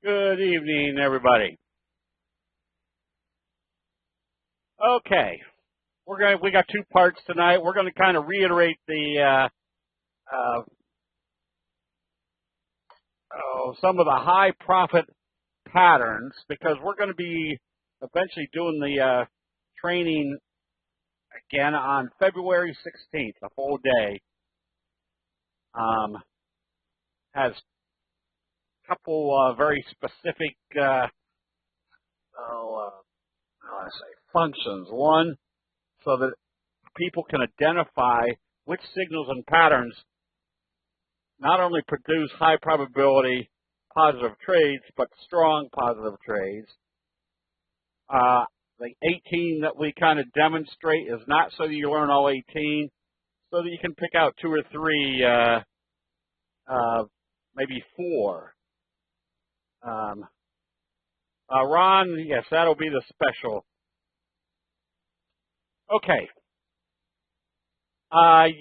Good evening, everybody. Okay, we got two parts tonight. We're going to kind of reiterate the some of the high profit patterns because we're going to be eventually doing the training again on February 16th, a full day. Has a couple very specific functions. One, so that people can identify which signals and patterns not only produce high probability positive trades, but strong positive trades. The 18 that we kind of demonstrate is not so that you learn all 18, so that you can pick out two or three, maybe four. Ron, yes, that'll be the special. Okay.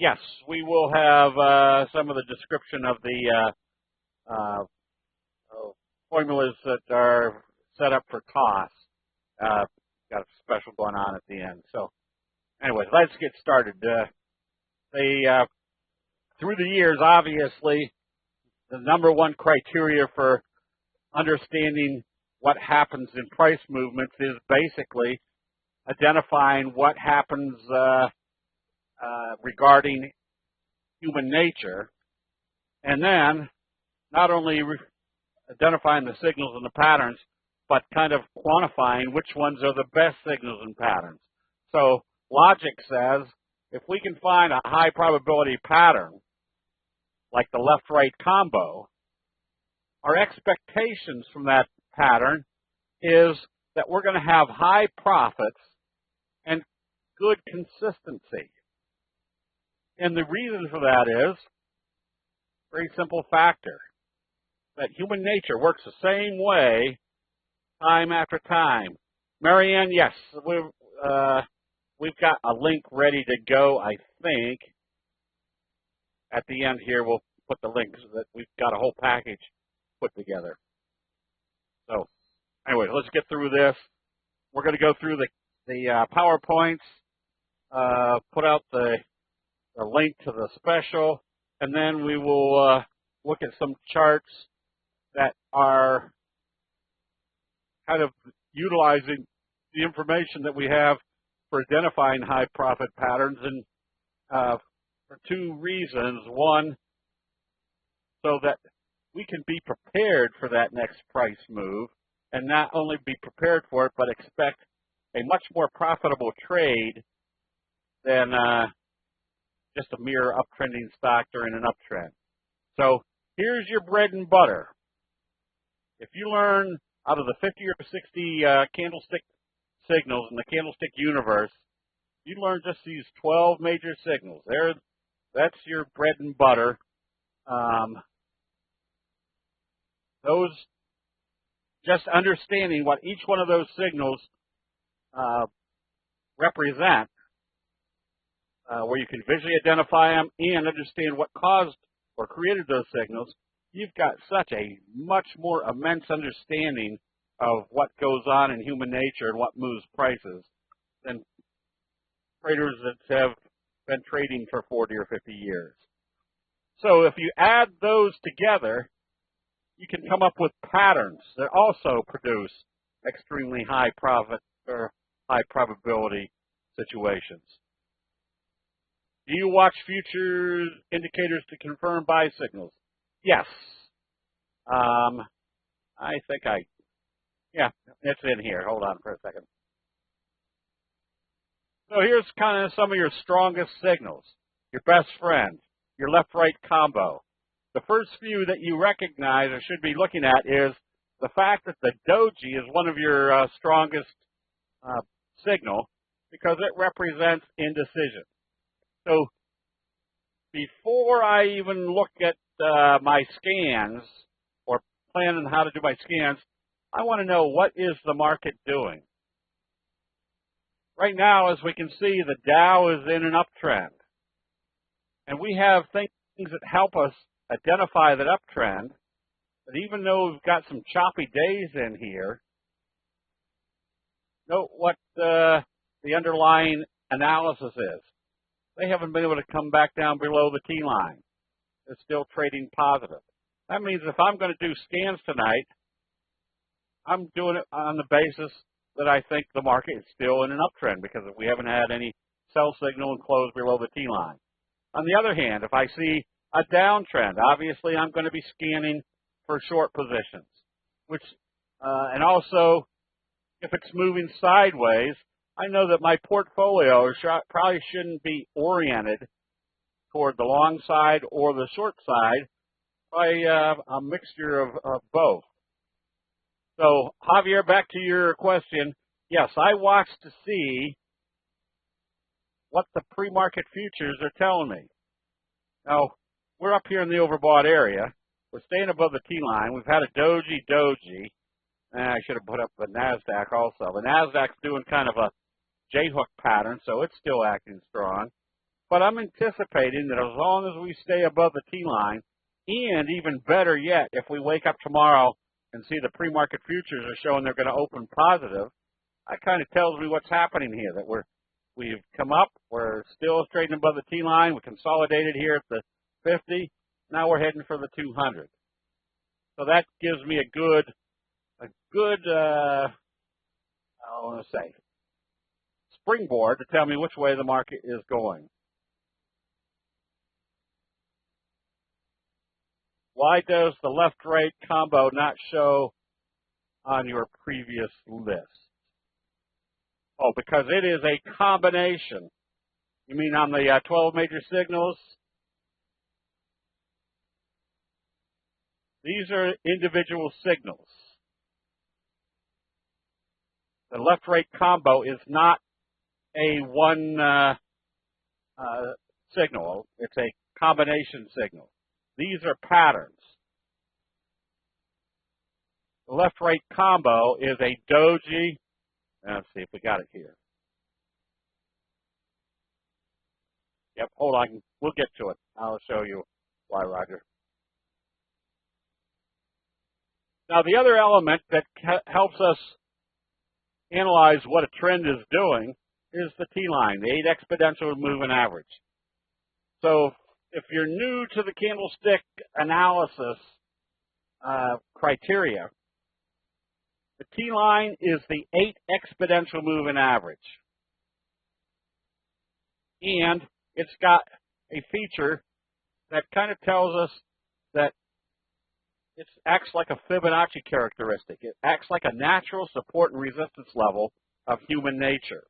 Yes, we will have some of the description of the formulas that are set up for costs. Got a special going on at the end. So, anyways, let's get started. Through the years, obviously, the number one criteria for understanding what happens in price movements is basically identifying what happens regarding human nature, and then not only identifying the signals and the patterns, but kind of quantifying which ones are the best signals and patterns. So logic says if we can find a high probability pattern, like the left-right combo, our expectations from that pattern is that we're going to have high profits and good consistency. And the reason for that is a very simple factor, that human nature works the same way time after time. Marianne, yes, we've got a link ready to go, I think. At the end here, we'll put the links so that we've got a whole package put together. So, anyway, let's get through this. We're going to go through the PowerPoints, put out the link to the special, and then we will look at some charts that are kind of utilizing the information that we have for identifying high profit patterns, and for two reasons. One, so that we can be prepared for that next price move, and not only be prepared for it, but expect a much more profitable trade than just a mere uptrending stock during an uptrend. So here's your bread and butter. If you learn out of the 50 or 60 candlestick signals in the candlestick universe, you learn just these 12 major signals. That's your bread and butter. Those, just understanding what each one of those signals represent, where you can visually identify them and understand what caused or created those signals, you've got such a much more immense understanding of what goes on in human nature and what moves prices than traders that have been trading for 40 or 50 years. So if you add those together, you can come up with patterns that also produce extremely high profit or high probability situations. Do you watch futures indicators to confirm buy signals? Yes. I think yeah, it's in here. Hold on for a second. So here's kind of some of your strongest signals, your best friend, your left-right combo. The first few that you recognize or should be looking at is the fact that the doji is one of your strongest signal because it represents indecision. So before I even look at my scans or plan on how to do my scans, I want to know, what is the market doing? Right now, as we can see, the Dow is in an uptrend. And we have things that help us identify that uptrend But even though we've got some choppy days in here, note what the underlying analysis is. They haven't been able to come back down below the T line. They're still trading positive. That means if I'm going to do scans tonight, I'm doing it on the basis that I think the market is still in an uptrend because we haven't had any sell signal and close below the T line. On the other hand, if I see a downtrend, obviously I'm going to be scanning for short positions, which and also if it's moving sideways, I know that my portfolio probably shouldn't be oriented toward the long side or the short side, probably a mixture of both. So, Javier, back to your question. Yes, I watched to see what the pre-market futures are telling me. Now, we're up here in the overbought area. We're staying above the T-line. We've had a doji. I should have put up the NASDAQ also. The NASDAQ's doing kind of a J-hook pattern, so it's still acting strong. But I'm anticipating that as long as we stay above the T-line, and even better yet, if we wake up tomorrow and see the pre-market futures are showing they're going to open positive, that kind of tells me what's happening here, that we've come up, we're still trading above the T-line, we consolidated here at the 50, now we're heading for the 200. So that gives me a good I want to say, springboard to tell me which way the market is going. Why does the left-right combo not show on your previous list? Oh, because it is a combination. You mean on the 12 major signals? These are individual signals. The left-right combo is not a one signal. It's a combination signal. These are patterns. The left-right combo is a doji. Let's see if we got it here. Yep, hold on. We'll get to it. I'll show you why, Roger. Now, the other element that helps us analyze what a trend is doing is the T-line, the 8 exponential moving average. So if you're new to the candlestick analysis criteria, the T-line is the 8 exponential moving average. And it's got a feature that kind of tells us that it acts like a Fibonacci characteristic. It acts like a natural support and resistance level of human nature.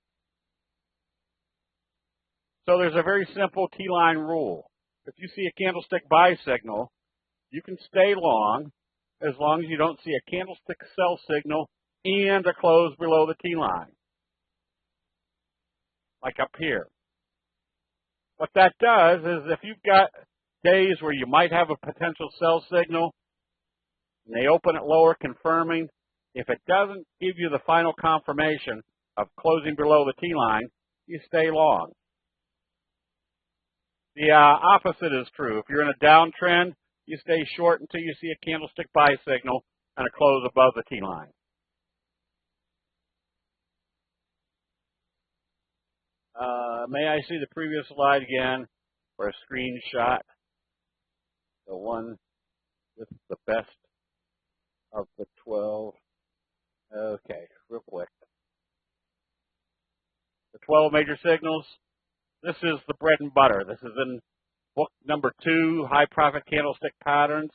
So there's a very simple T-line rule. If you see a candlestick buy signal, you can stay long as you don't see a candlestick sell signal and a close below the T-line, like up here. What that does is if you've got days where you might have a potential sell signal, and they open it lower, confirming. If it doesn't give you the final confirmation of closing below the T-line, you stay long. The opposite is true. If you're in a downtrend, you stay short until you see a candlestick buy signal and a close above the T-line. May I see the previous slide again for a screenshot? The one with the best of the 12. Okay, real quick. The 12 major signals. This is the bread and butter. This is in book number 2, High Profit Candlestick Patterns.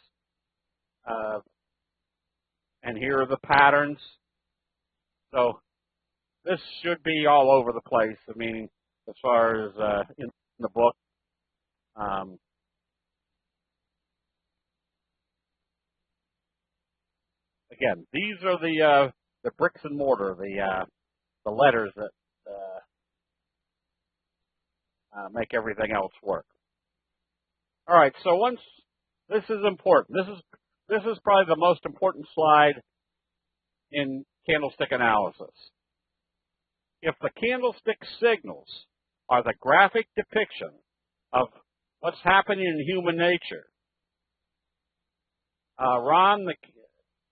And here are the patterns. So this should be all over the place. I mean, as far as in the book. Again, these are the bricks and mortar, the letters that make everything else work. All right, so once this is important. This is probably the most important slide in candlestick analysis. If the candlestick signals are the graphic depiction of what's happening in human nature, Ron, the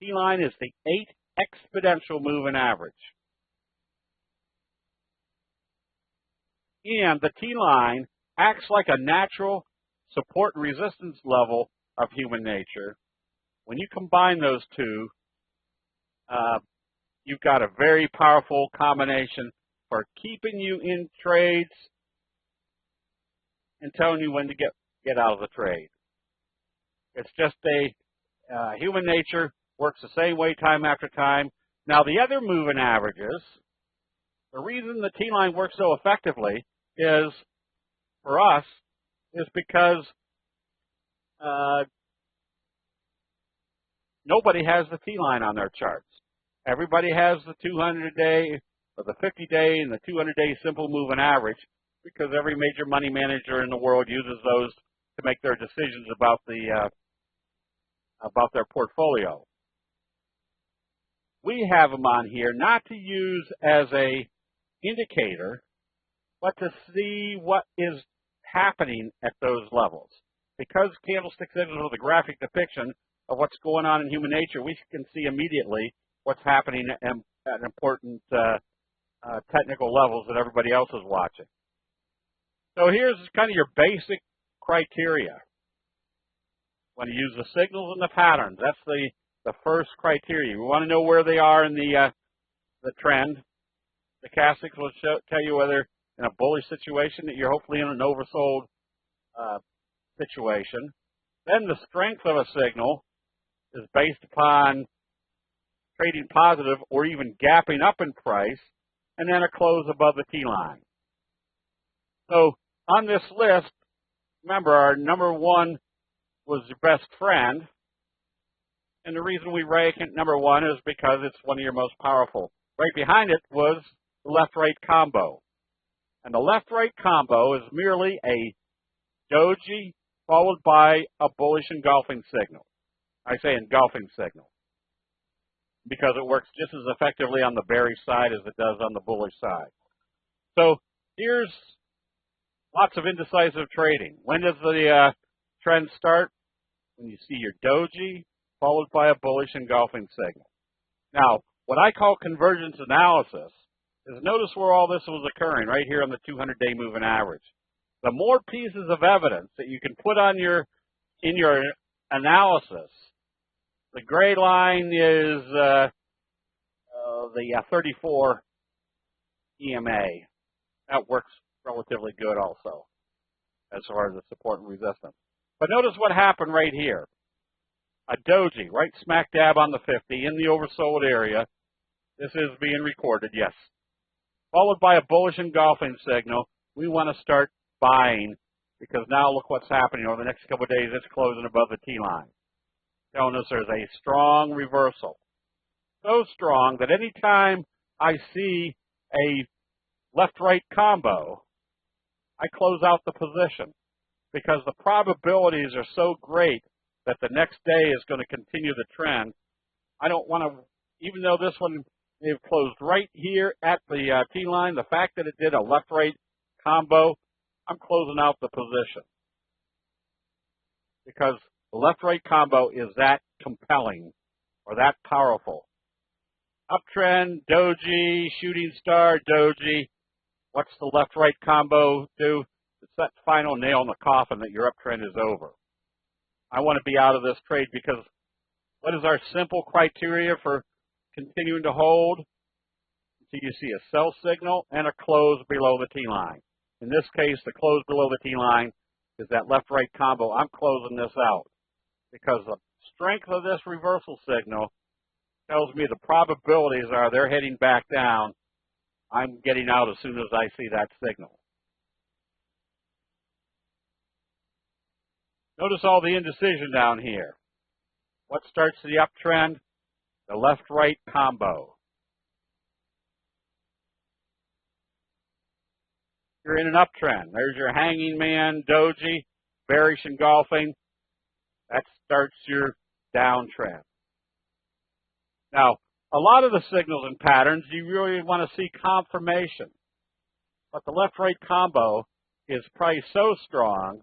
T-line is the 8 exponential moving average. And the T-line acts like a natural support and resistance level of human nature. When you combine those two, you've got a very powerful combination for keeping you in trades and telling you when to get out of the trade. It's just human nature works the same way time after time. Now, the other moving averages, the reason the T-line works so effectively is, for us, is because nobody has the T-line on their charts. Everybody has the 200-day or the 50-day and the 200-day simple moving average because every major money manager in the world uses those to make their decisions about their portfolio. We have them on here not to use as a indicator, but to see what is happening at those levels. Because candlestick signals are the graphic depiction of what's going on in human nature, we can see immediately what's happening at important technical levels that everybody else is watching. So here's kind of your basic criteria. When you use the signals and the patterns, that's the first criteria. We want to know where they are in the trend. The stochastics will tell you whether in a bullish situation that you're hopefully in an oversold situation. Then the strength of a signal is based upon trading positive or even gapping up in price, and then a close above the T-line. So on this list, remember our number one was your best friend, and the reason we rank it number one is because it's one of your most powerful. Right behind it was the left-right combo. And the left-right combo is merely a doji followed by a bullish engulfing signal. I say engulfing signal because it works just as effectively on the bearish side as it does on the bullish side. So here's lots of indecisive trading. When does the trend start? When you see your doji followed by a bullish engulfing signal. Now, what I call convergence analysis is notice where all this was occurring, right here on the 200-day moving average. The more pieces of evidence that you can put on in your analysis, the gray line is the 34 EMA. That works relatively good also as far as the support and resistance. But notice what happened right here. A doji, right smack dab on the 50 in the oversold area. This is being recorded, yes. Followed by a bullish engulfing signal. We want to start buying because now look what's happening over the next couple of days. It's closing above the T-line, telling us there's a strong reversal. So strong that any time I see a left-right combo, I close out the position because the probabilities are so great that the next day is going to continue the trend. I don't want to, even though this one may have closed right here at the T-line, the fact that it did a left-right combo, I'm closing out the position because the left-right combo is that compelling or that powerful. Uptrend, doji, shooting star, doji. What's the left-right combo do? It's that final nail in the coffin that your uptrend is over. I want to be out of this trade because what is our simple criteria for continuing to hold? So you see a sell signal and a close below the T-line. In this case, the close below the T-line is that left-right combo. I'm closing this out because the strength of this reversal signal tells me the probabilities are they're heading back down. I'm getting out as soon as I see that signal. Notice all the indecision down here. What starts the uptrend? The left-right combo. You're in an uptrend. There's your hanging man, doji, bearish engulfing. That starts your downtrend. Now, a lot of the signals and patterns, you really want to see confirmation. But the left-right combo is priced so strong,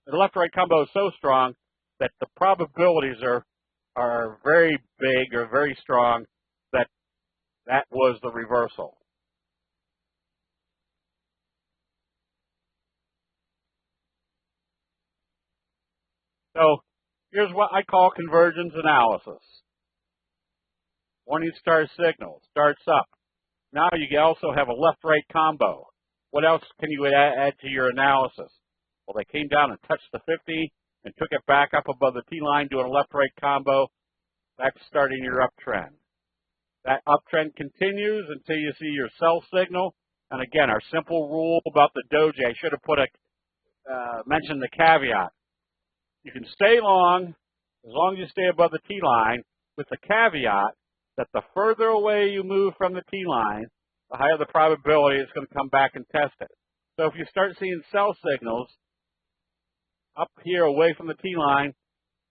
The left-right combo is so strong that the probabilities are very big or very strong that was the reversal. So here's what I call convergence analysis. Morning star signal starts up. Now you also have a left-right combo. What else can you add to your analysis? Well, they came down and touched the 50 and took it back up above the T-line doing a left-right combo. That's starting your uptrend. That uptrend continues until you see your sell signal. And again, our simple rule about the doji, I should have mentioned the caveat. You can stay long as long as you stay above the T-line, with the caveat that the further away you move from the T-line, the higher the probability it's going to come back and test it. So if you start seeing sell signals up here away from the T-line,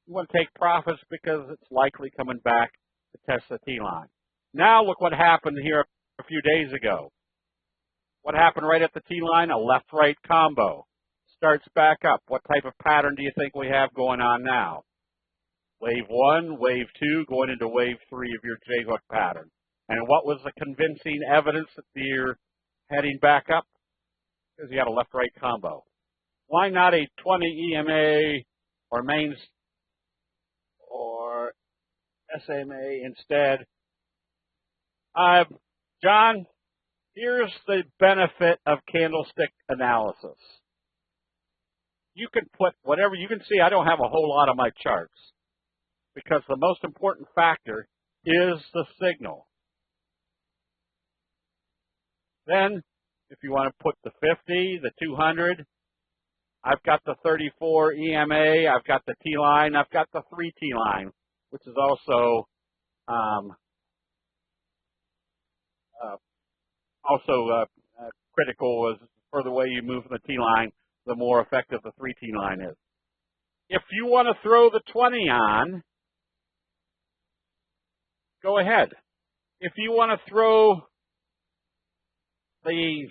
you want to take profits because it's likely coming back to test the T-line. Now look what happened here a few days ago. What happened right at the T-line? A left-right combo. Starts back up. What type of pattern do you think we have going on now? Wave 1, wave 2, going into wave 3 of your J-hook pattern. And what was the convincing evidence that you're heading back up? Because you had a left-right combo. Why not a 20 EMA or mains or SMA instead? John, here's the benefit of candlestick analysis. You can put whatever you can see. I don't have a whole lot of my charts because the most important factor is the signal. Then, if you want to put the 50, the 200, I've got the 34 EMA, I've got the T-line, I've got the 3 T-line, which is also critical. As the further away you move from the T-line, the more effective the 3 T-line is. If you want to throw the 20 on, go ahead. If you want to throw the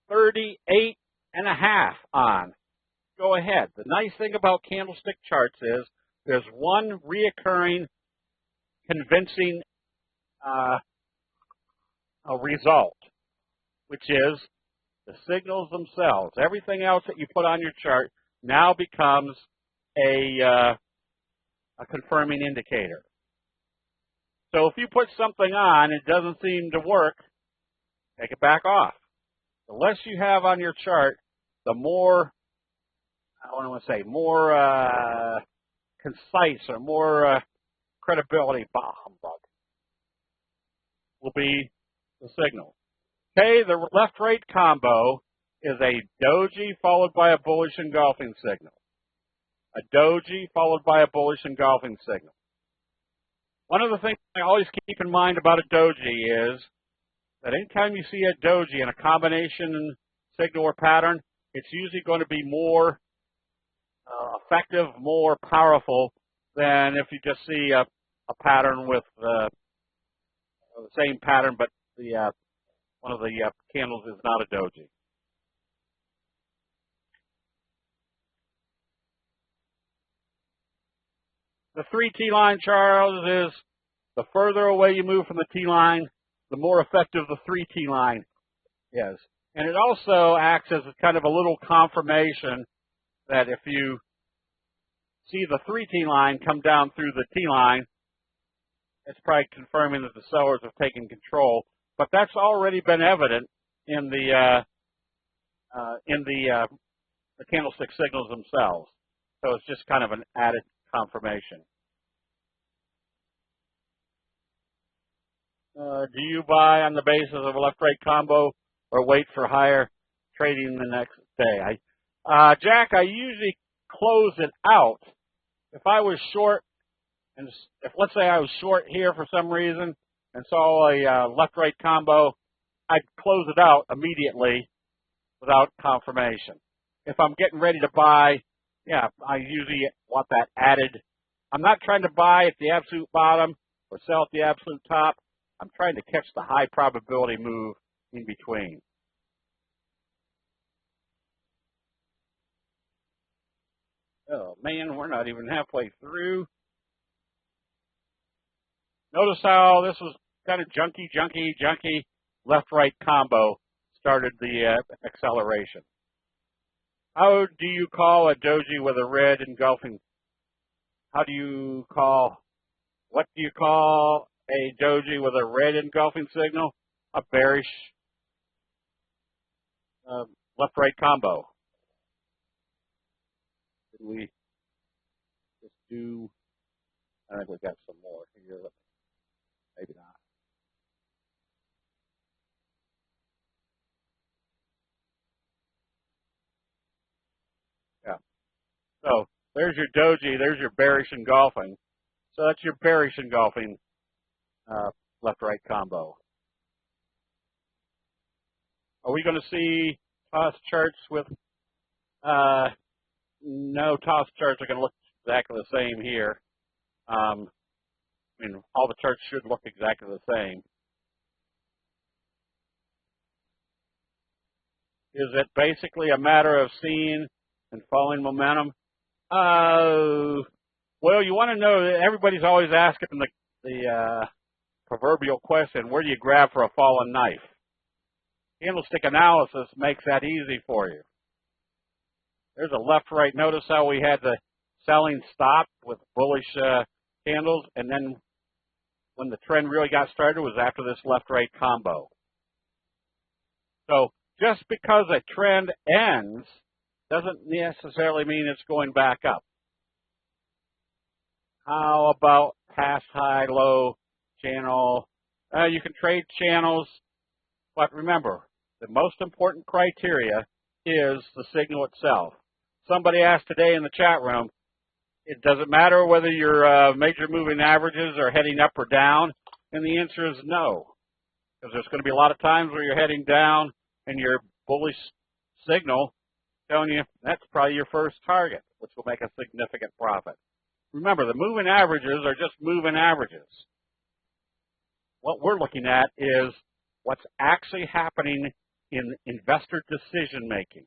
38.5 on, go ahead. The nice thing about candlestick charts is there's one reoccurring convincing result, which is the signals themselves. Everything else that you put on your chart now becomes a confirming indicator. So if you put something on, it doesn't seem to work, take it back off. The less you have on your chart, the more, more concise or more credibility will be the signal. Okay, the left-right combo is a doji followed by a bullish engulfing signal. A doji followed by a bullish engulfing signal. One of the things I always keep in mind about a doji is that anytime you see a doji in a combination signal or pattern, it's usually going to be more effective, more powerful than if you just see a pattern with the same pattern, but one of the candles is not a doji. The 3 T-line, Charles, is the further away you move from the T-line, the more effective the 3 T-line is. And it also acts as kind of a little confirmation that if you see the 3 T-line come down through the T-line, it's probably confirming that the sellers have taken control. But that's already been evident in the candlestick signals themselves. So it's just kind of an added confirmation. Do you buy on the basis of a left-right combo or wait for higher trading the next day? Jack, I usually close it out. If I was short, and if let's say I was short here for some reason and saw a left-right combo, I'd close it out immediately without confirmation. If I'm getting ready to buy, yeah, I usually want that added. I'm not trying to buy at the absolute bottom or sell at the absolute top. I'm trying to catch the high probability move in between. man, we're not even halfway through. Notice how this was kind of junky, left-right combo started the acceleration. How do you call a doji with a red engulfing? What do you call a doji with a red engulfing signal? A bearish left-right combo. Did we just do? I think we got some more here. Maybe not. Yeah. So there's your doji. There's your bearish engulfing. So that's your bearish engulfing left-right combo. Are we going to see toss charts with? No, toss charts are going to look exactly the same here. I mean, all the charts should look exactly the same. Is it basically a matter of seeing and following momentum? Well, you want to know that everybody's always asking the proverbial question, where do you grab for a fallen knife? Candlestick analysis makes that easy for you. There's a left-right. Notice how we had the selling stop with bullish candles, and then when the trend really got started was after this left-right combo. So just because a trend ends doesn't necessarily mean it's going back up. How about past high, low channel? You can trade channels, but remember, the most important criteria is the signal itself. Somebody asked today in the chat room, it doesn't matter whether your major moving averages are heading up or down, and the answer is no. Because there's going to be a lot of times where you're heading down and your bullish signal telling you that's probably your first target, which will make a significant profit. Remember, the moving averages are just moving averages. What we're looking at is what's actually happening in investor decision making.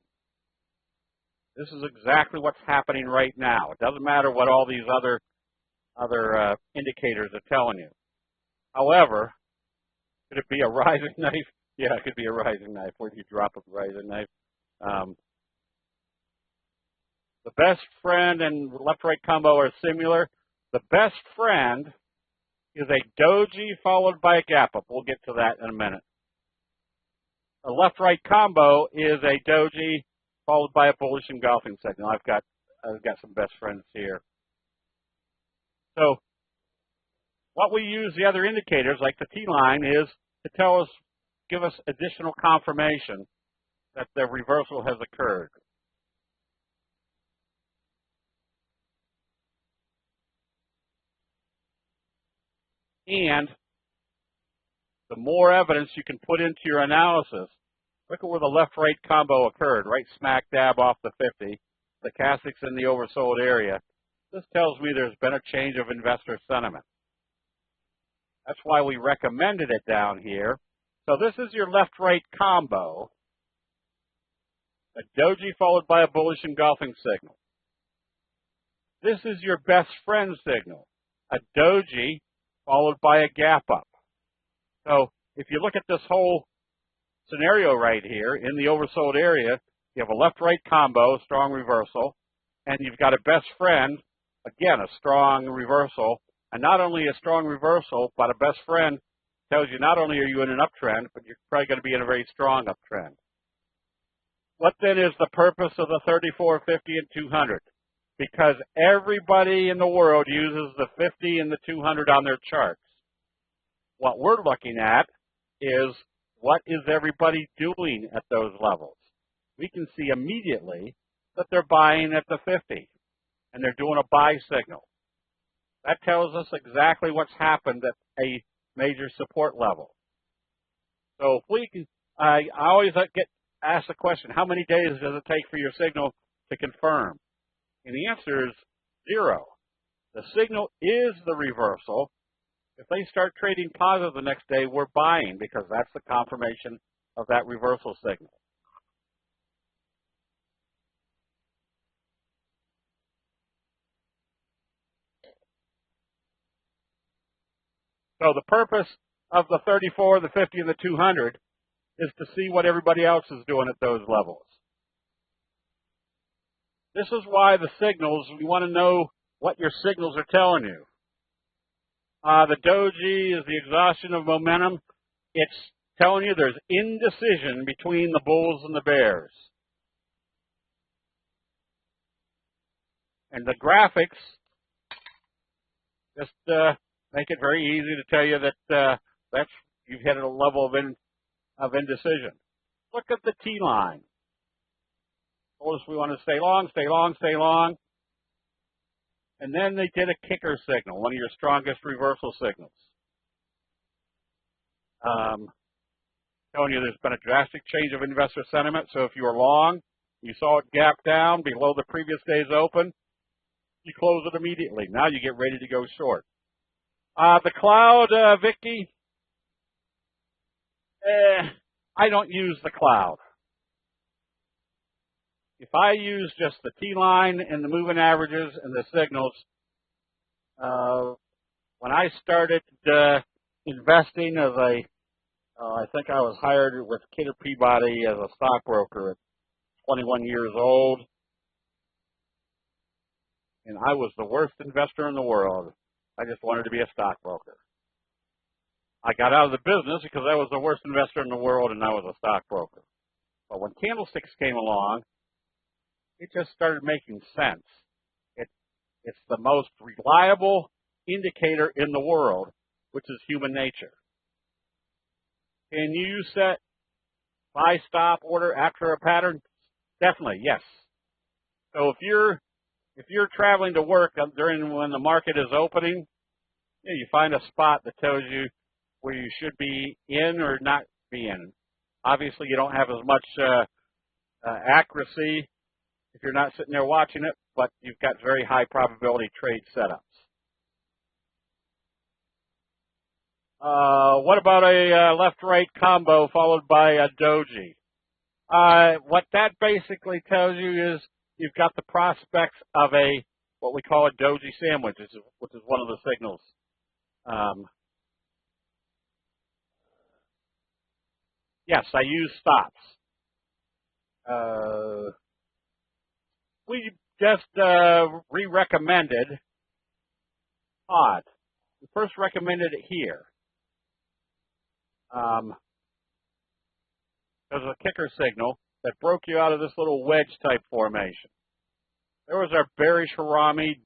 This is exactly what's happening right now. It doesn't matter what all these other indicators are telling you. However, could it be a rising knife? Yeah, it could be a rising knife. Where do you drop a rising knife? The best friend and left-right combo are similar. The best friend is a doji followed by a gap up. We'll get to that in a minute. A left-right combo is a doji followed by a bullish engulfing signal. I've got some best friends here. So what we use the other indicators like the T-line is to give us additional confirmation that the reversal has occurred. And the more evidence you can put into your analysis, look at where the left-right combo occurred, right smack dab off the 50. The Stochastic's in the oversold area. This tells me there's been a change of investor sentiment. That's why we recommended it down here. So this is your left-right combo, a doji followed by a bullish engulfing signal. This is your best friend signal, a doji followed by a gap up. So if you look at this whole scenario right here in the oversold area, you have a left-right combo, strong reversal, and you've got a best friend, again, a strong reversal, and not only a strong reversal, but a best friend tells you not only are you in an uptrend, but you're probably going to be in a very strong uptrend. What then is the purpose of the 34, 50, and 200? Because everybody in the world uses the 50 and the 200 on their charts. What we're looking at is what is everybody doing at those levels. We can see immediately that they're buying at the 50 and they're doing a buy signal. That tells us exactly what's happened at a major support level. So if we can, I always get asked the question, how many days does it take for your signal to confirm? And the answer is 0. The signal is the reversal. If they start trading positive the next day, we're buying because that's the confirmation of that reversal signal. So the purpose of the 34, the 50, and the 200 is to see what everybody else is doing at those levels. This is why the signals, we want to know what your signals are telling you. The doji is the exhaustion of momentum. It's telling you there's indecision between the bulls and the bears. And the graphics just make it very easy to tell you that you've hit a level of indecision. Look at the T line. Told us we want to stay long, stay long, stay long. And then they did a kicker signal, one of your strongest reversal signals. Telling you there's been a drastic change of investor sentiment. So if you were long, you saw it gap down below the previous day's open, you close it immediately. Now you get ready to go short. The cloud, Vicky, I don't use the cloud. If I use just the T line and the moving averages and the signals, when I started investing as I think I was hired with Kidder Peabody as a stockbroker at 21 years old, and I was the worst investor in the world. I just wanted to be a stockbroker. I got out of the business because I was the worst investor in the world and I was a stockbroker. But when candlesticks came along, it just started making sense. It's the most reliable indicator in the world, which is human nature. Can you set buy stop order after a pattern? Definitely, yes. So if you're traveling to work during when the market is opening, you find a spot that tells you where you should be in or not be in. Obviously, you don't have as much accuracy if you're not sitting there watching it, but you've got very high probability trade setups. What about a left-right combo followed by a doji? What that basically tells you is you've got the prospects of what we call a doji sandwich, which is one of the signals. Yes, I use stops. We just re-recommended odd. We first recommended it here. There's a kicker signal that broke you out of this little wedge type formation. There was our bearish Harami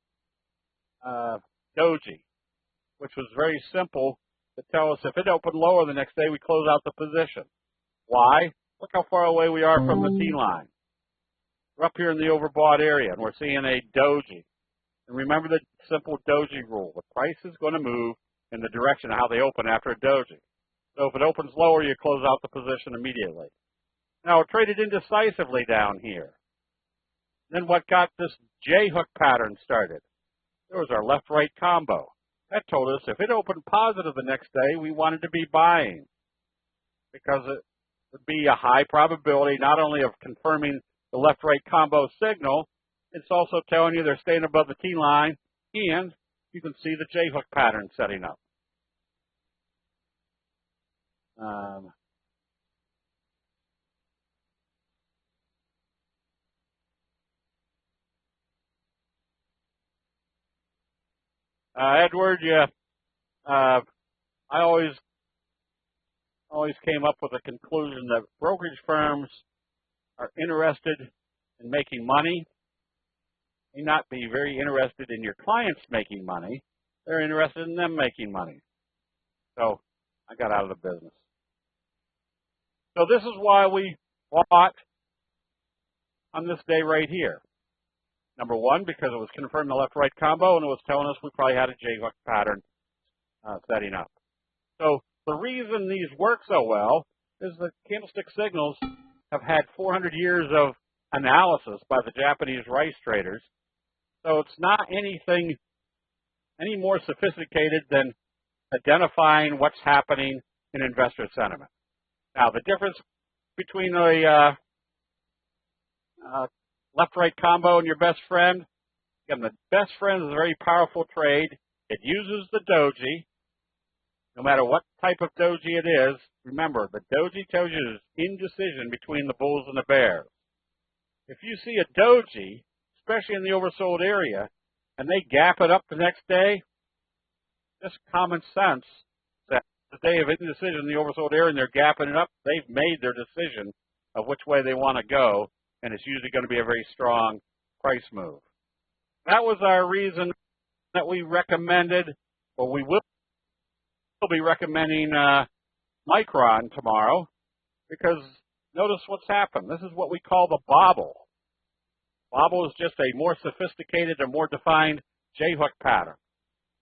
doji, which was very simple to tell us if it opened lower the next day, we close out the position. Why? Look how far away we are from the T line. We're up here in the overbought area, and we're seeing a doji. And remember the simple doji rule. The price is going to move in the direction of how they open after a doji. So if it opens lower, you close out the position immediately. Now, it traded indecisively down here. Then what got this J-hook pattern started? There was our left-right combo. That told us if it opened positive the next day, we wanted to be buying because it would be a high probability not only of confirming the left-right combo signal, it's also telling you they're staying above the T line, and you can see the J-hook pattern setting up. Edward, I always came up with a conclusion that brokerage firms are interested in making money. May not be very interested in your clients making money. They're interested in them making money. So I got out of the business. So this is why we bought on this day right here. Number one, because it was confirming the left-right combo, and it was telling us we probably had a J-hook pattern setting up. So the reason these work so well is that candlestick signals have had 400 years of analysis by the Japanese rice traders. So it's not anything any more sophisticated than identifying what's happening in investor sentiment. Now, the difference between a left-right combo and your best friend, again, the best friend is a very powerful trade. It uses the doji. no matter what type of doji it is, remember, the doji tells you there's indecision between the bulls and the bears. If you see a doji, especially in the oversold area, and they gap it up the next day, just common sense that the day of indecision in the oversold area and they're gapping it up, they've made their decision of which way they want to go, and it's usually going to be a very strong price move. That was our reason that we recommended, or we will be recommending Micron tomorrow, because notice what's happened. This is what we call the bobble. Bobble is just a more sophisticated and more defined J-hook pattern.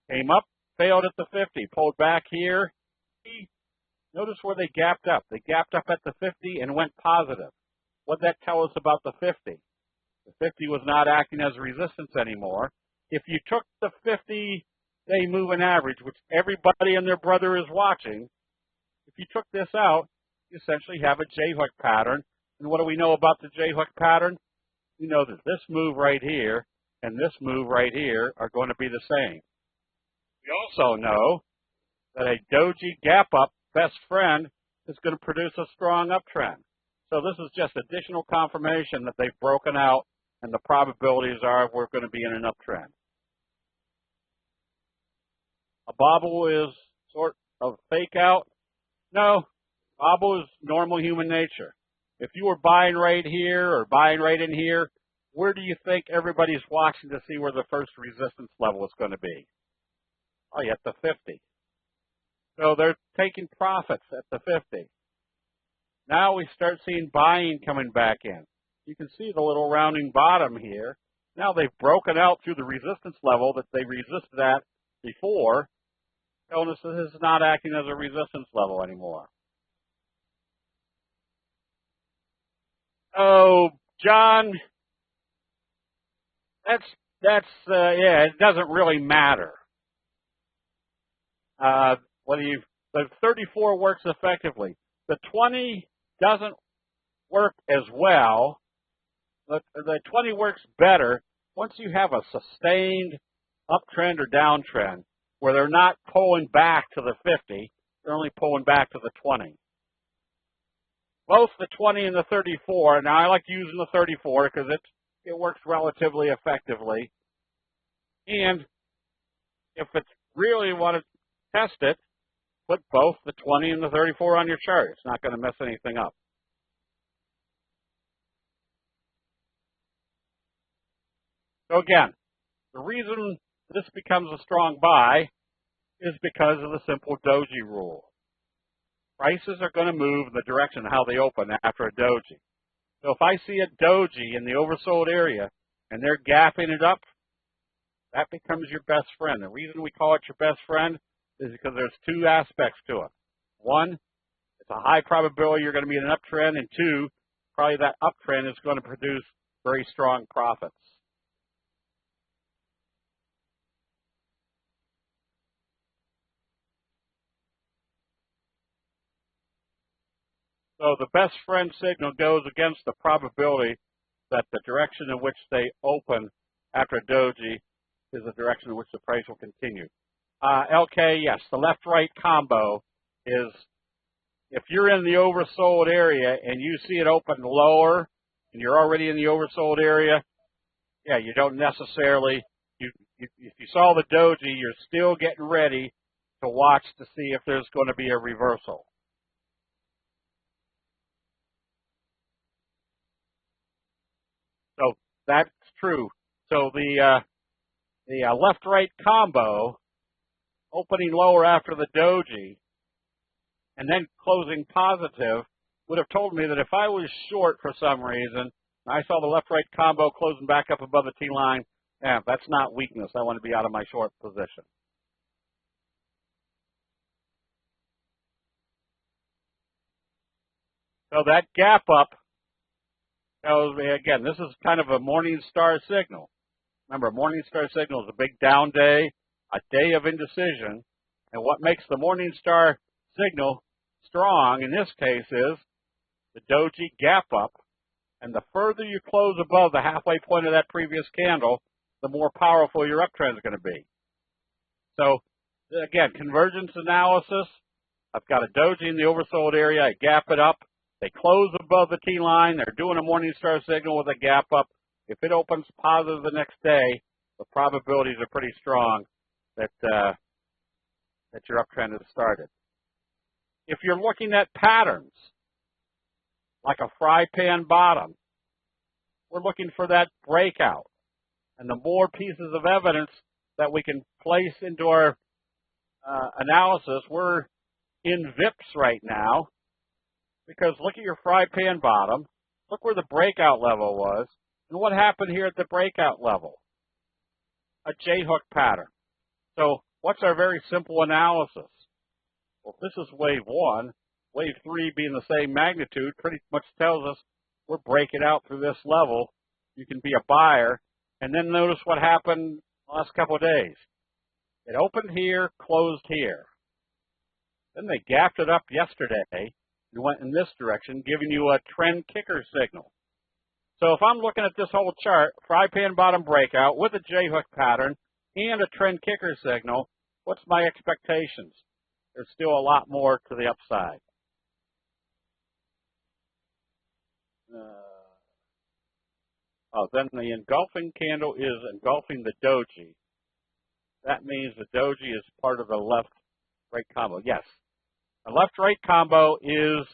Came up, failed at the 50, pulled back here. Notice where they gapped up. They gapped up at the 50 and went positive. What did that tell us about the 50? The 50 was not acting as resistance anymore. If you took the 50-day moving average, which everybody and their brother is watching, if you took this out, you essentially have a J-hook pattern. And what do we know about the J-hook pattern? We know that this move right here and this move right here are going to be the same. We also know that a doji gap up best friend is going to produce a strong uptrend. So this is just additional confirmation that they've broken out and the probabilities are we're going to be in an uptrend. A bobble is sort of fake out? No, bobble is normal human nature. If you were buying right here or buying right in here, where do you think everybody's watching to see where the first resistance level is going to be? Oh, yeah, at the 50. So they're taking profits at the 50. Now we start seeing buying coming back in. You can see the little rounding bottom here. Now they've broken out through the resistance level that they resisted at before. Telling us that this is not acting as a resistance level anymore. Oh, John, yeah, it doesn't really matter. The 34 works effectively. The 20 doesn't work as well. The 20 works better once you have a sustained uptrend or downtrend where they're not pulling back to the 50, they're only pulling back to the 20. Both the 20 and the 34, now I like using the 34 because it works relatively effectively. And if it's really want to test it, put both the 20 and the 34 on your chart. It's not going to mess anything up. So again, the reason this becomes a strong buy is because of the simple doji rule. Prices are going to move in the direction of how they open after a doji. So if I see a doji in the oversold area and they're gapping it up, that becomes your best friend. The reason we call it your best friend is because there's two aspects to it. One, it's a high probability you're going to be in an uptrend, and two, probably that uptrend is going to produce very strong profits. So the best friend signal goes against the probability that the direction in which they open after a doji is the direction in which the price will continue. LK, yes, the left-right combo is if you're in the oversold area and you see it open lower and you're already in the oversold area, yeah, you don't necessarily, if you saw the doji, you're still getting ready to watch to see if there's going to be a reversal. So that's true. So the left-right combo, opening lower after the doji, and then closing positive, would have told me that if I was short for some reason, and I saw the left-right combo closing back up above the T-line, yeah, that's not weakness. I want to be out of my short position. So that gap up tells me, again, this is kind of a morning star signal. Remember, a morning star signal is a big down day, a day of indecision, and what makes the morning star signal strong in this case is the doji gap up, and the further you close above the halfway point of that previous candle, the more powerful your uptrend is going to be. So Again, convergence analysis. I've got a doji in the oversold area. I gap it up. They close above the T line. They're doing a morning star signal with a gap up. If it opens positive the next day, the probabilities are pretty strong that that your uptrend has started. If you're looking at patterns, like a fry pan bottom, we're looking for that breakout. And the more pieces of evidence that we can place into our analysis, we're in VIPs right now, because look at your fry pan bottom, look where the breakout level was, and what happened here at the breakout level? A J-hook pattern. So what's our very simple analysis? Well, if this is wave 1, wave 3 being the same magnitude pretty much tells us we're breaking out through this level. You can be a buyer. And then notice what happened the last couple of days. It opened here, closed here. Then they gapped it up yesterday and went in this direction, giving you a trend kicker signal. So if I'm looking at this whole chart, fry pan bottom breakout with a J-hook pattern and a trend kicker signal, what's my expectations? There's still a lot more to the upside. Then the engulfing candle is engulfing the doji. That means the doji is part of the left-right combo. Yes, a left-right combo is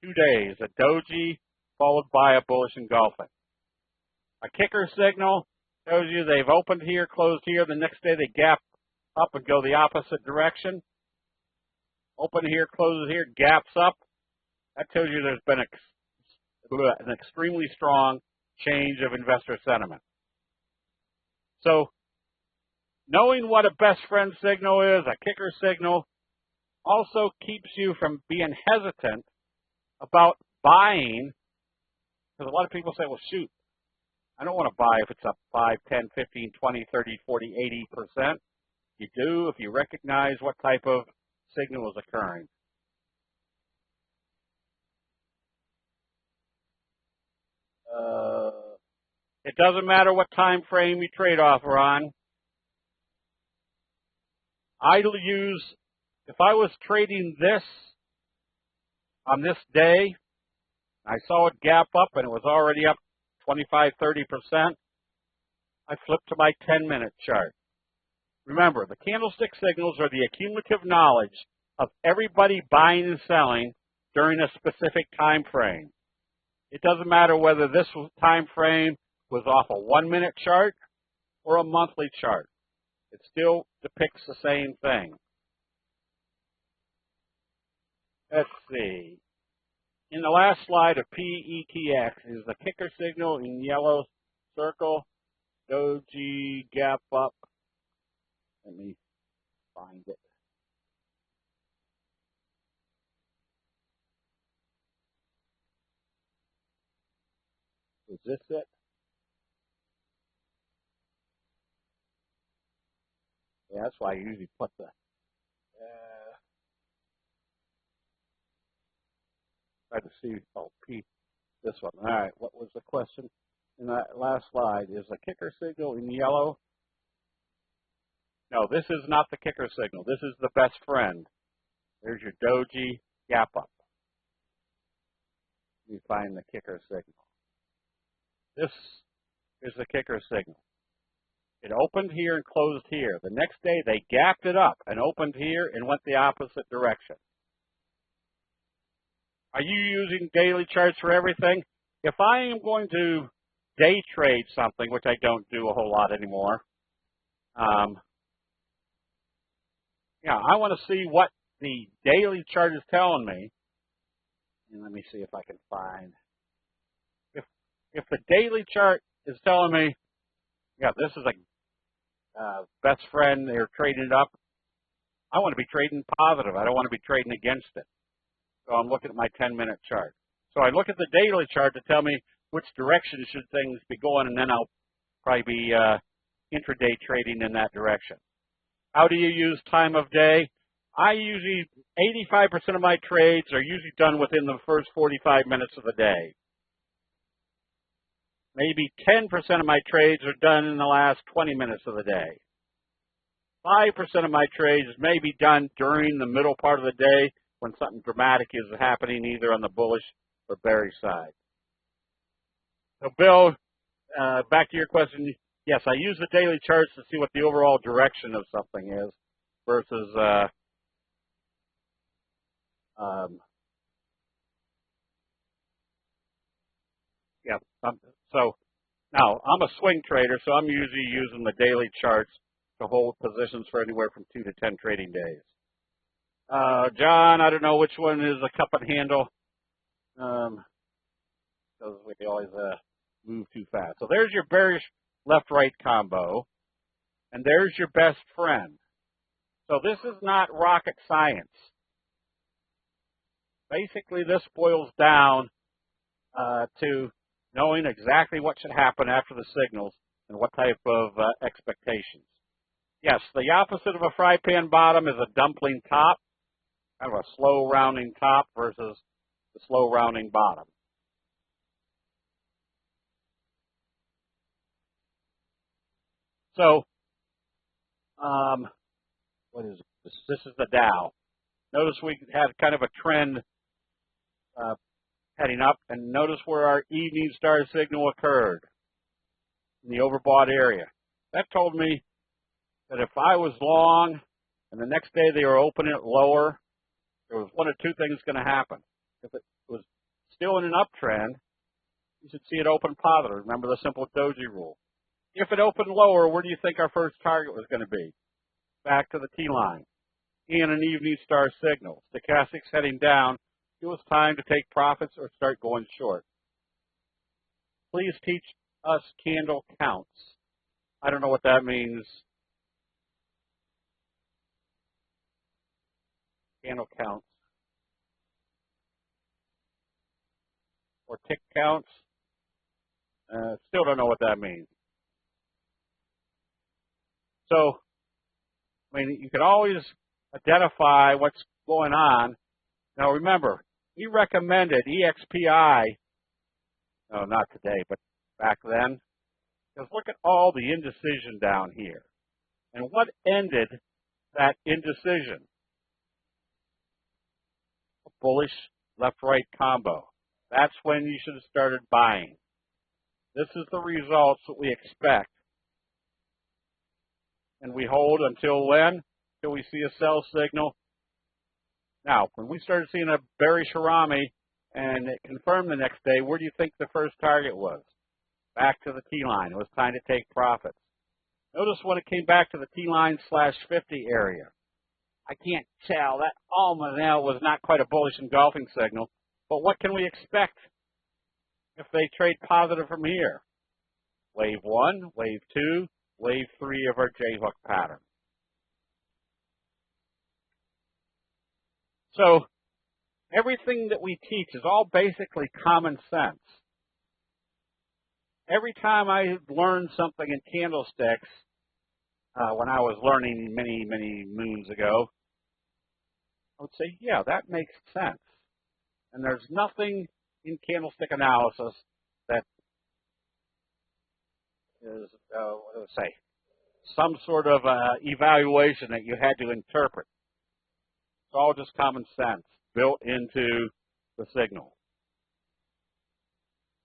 2 days, a doji followed by a bullish engulfing. A kicker signal shows you they've opened here, closed here. The next day they gap up and go the opposite direction. Open here, closes here, gaps up. That tells you there's been an extremely strong change of investor sentiment. So knowing what a best friend signal is, a kicker signal, also keeps you from being hesitant about buying, because a lot of people say, well, shoot, I don't want to buy if it's up 5, 10, 15, 20, 30, 40, 80%. You do if you recognize what type of signal is occurring. It doesn't matter what time frame you trade offer on. I'll use, if I was trading this on this day, I saw it gap up and it was already up 25, 30%, I flipped to my 10-minute chart. Remember, the candlestick signals are the accumulative knowledge of everybody buying and selling during a specific time frame. It doesn't matter whether this time frame was off a 1-minute chart or a monthly chart. It still depicts the same thing. Let's see. In the last slide of PETX is the kicker signal in yellow circle. Doji gap up. Let me find it. Is this it? Yeah, that's why I usually put the try to see. Oh, P, this one. All right. What was the question in that last slide? Is the kicker signal in yellow? No, this is not the kicker signal. This is the best friend. There's your doji gap up. You find the kicker signal. This is the kicker signal. It opened here and closed here. The next day they gapped it up and opened here and went the opposite direction. Are you using daily charts for everything? If I am going to day trade something, which I don't do a whole lot anymore, I want to see what the daily chart is telling me. And let me see if I can find. If the daily chart is telling me, this is a best friend, they're trading it up, I want to be trading positive. I don't want to be trading against it. So I'm looking at my 10-minute chart. So I look at the daily chart to tell me which direction should things be going, and then I'll probably be intraday trading in that direction. How do you use time of day? I usually, 85% of my trades are usually done within the first 45 minutes of the day. Maybe 10% of my trades are done in the last 20 minutes of the day. 5% of my trades may be done during the middle part of the day when something dramatic is happening either on the bullish or bearish side. So, Bill, back to your question. Yes, I use the daily charts to see what the overall direction of something is versus so now I'm a swing trader, so I'm usually using the daily charts to hold positions for anywhere from 2 to 10 trading days. John, I don't know which one is a cup and handle, because we always move too fast. So there's your bearish left-right combo, and there's your best friend. So this is not rocket science. Basically, this boils down to knowing exactly what should happen after the signals and what type of expectations. Yes, the opposite of a fry pan bottom is a dumpling top, kind of a slow rounding top versus the slow rounding bottom. So, what is this? This is the Dow. Notice we had kind of a trend heading up, and notice where our evening star signal occurred in the overbought area. That told me that if I was long and the next day they were opening it lower, there was one or two things going to happen. If it was still in an uptrend, you should see it open positive. Remember the simple doji rule. If it opened lower, where do you think our first target was going to be? Back to the T-line. And an evening star signal. Stochastics heading down. It was time to take profits or start going short. Please teach us candle counts. I don't know what that means. Candle counts. Or tick counts. Still don't know what that means. So, I mean, you can always identify what's going on. Now remember, we recommended EXPI, no, not today, but back then, because look at all the indecision down here. And what ended that indecision? A bullish left-right combo. That's when you should have started buying. This is the results that we expect. And we hold until when? Until we see a sell signal. Now, when we started seeing a bearish Harami and it confirmed the next day, where do you think the first target was? Back to the T-line. It was time to take profits. Notice when it came back to the T-line /50 area. I can't tell. That almost now was not quite a bullish engulfing signal. But what can we expect if they trade positive from here? Wave 1, wave 2, wave 3 of our J-hook pattern. So everything that we teach is all basically common sense. Every time I learned something in candlesticks, when I was learning many, many moons ago, I would say, yeah, that makes sense. And there's nothing in candlestick analysis that is, what do I say, some sort of evaluation that you had to interpret. It's all just common sense built into the signal.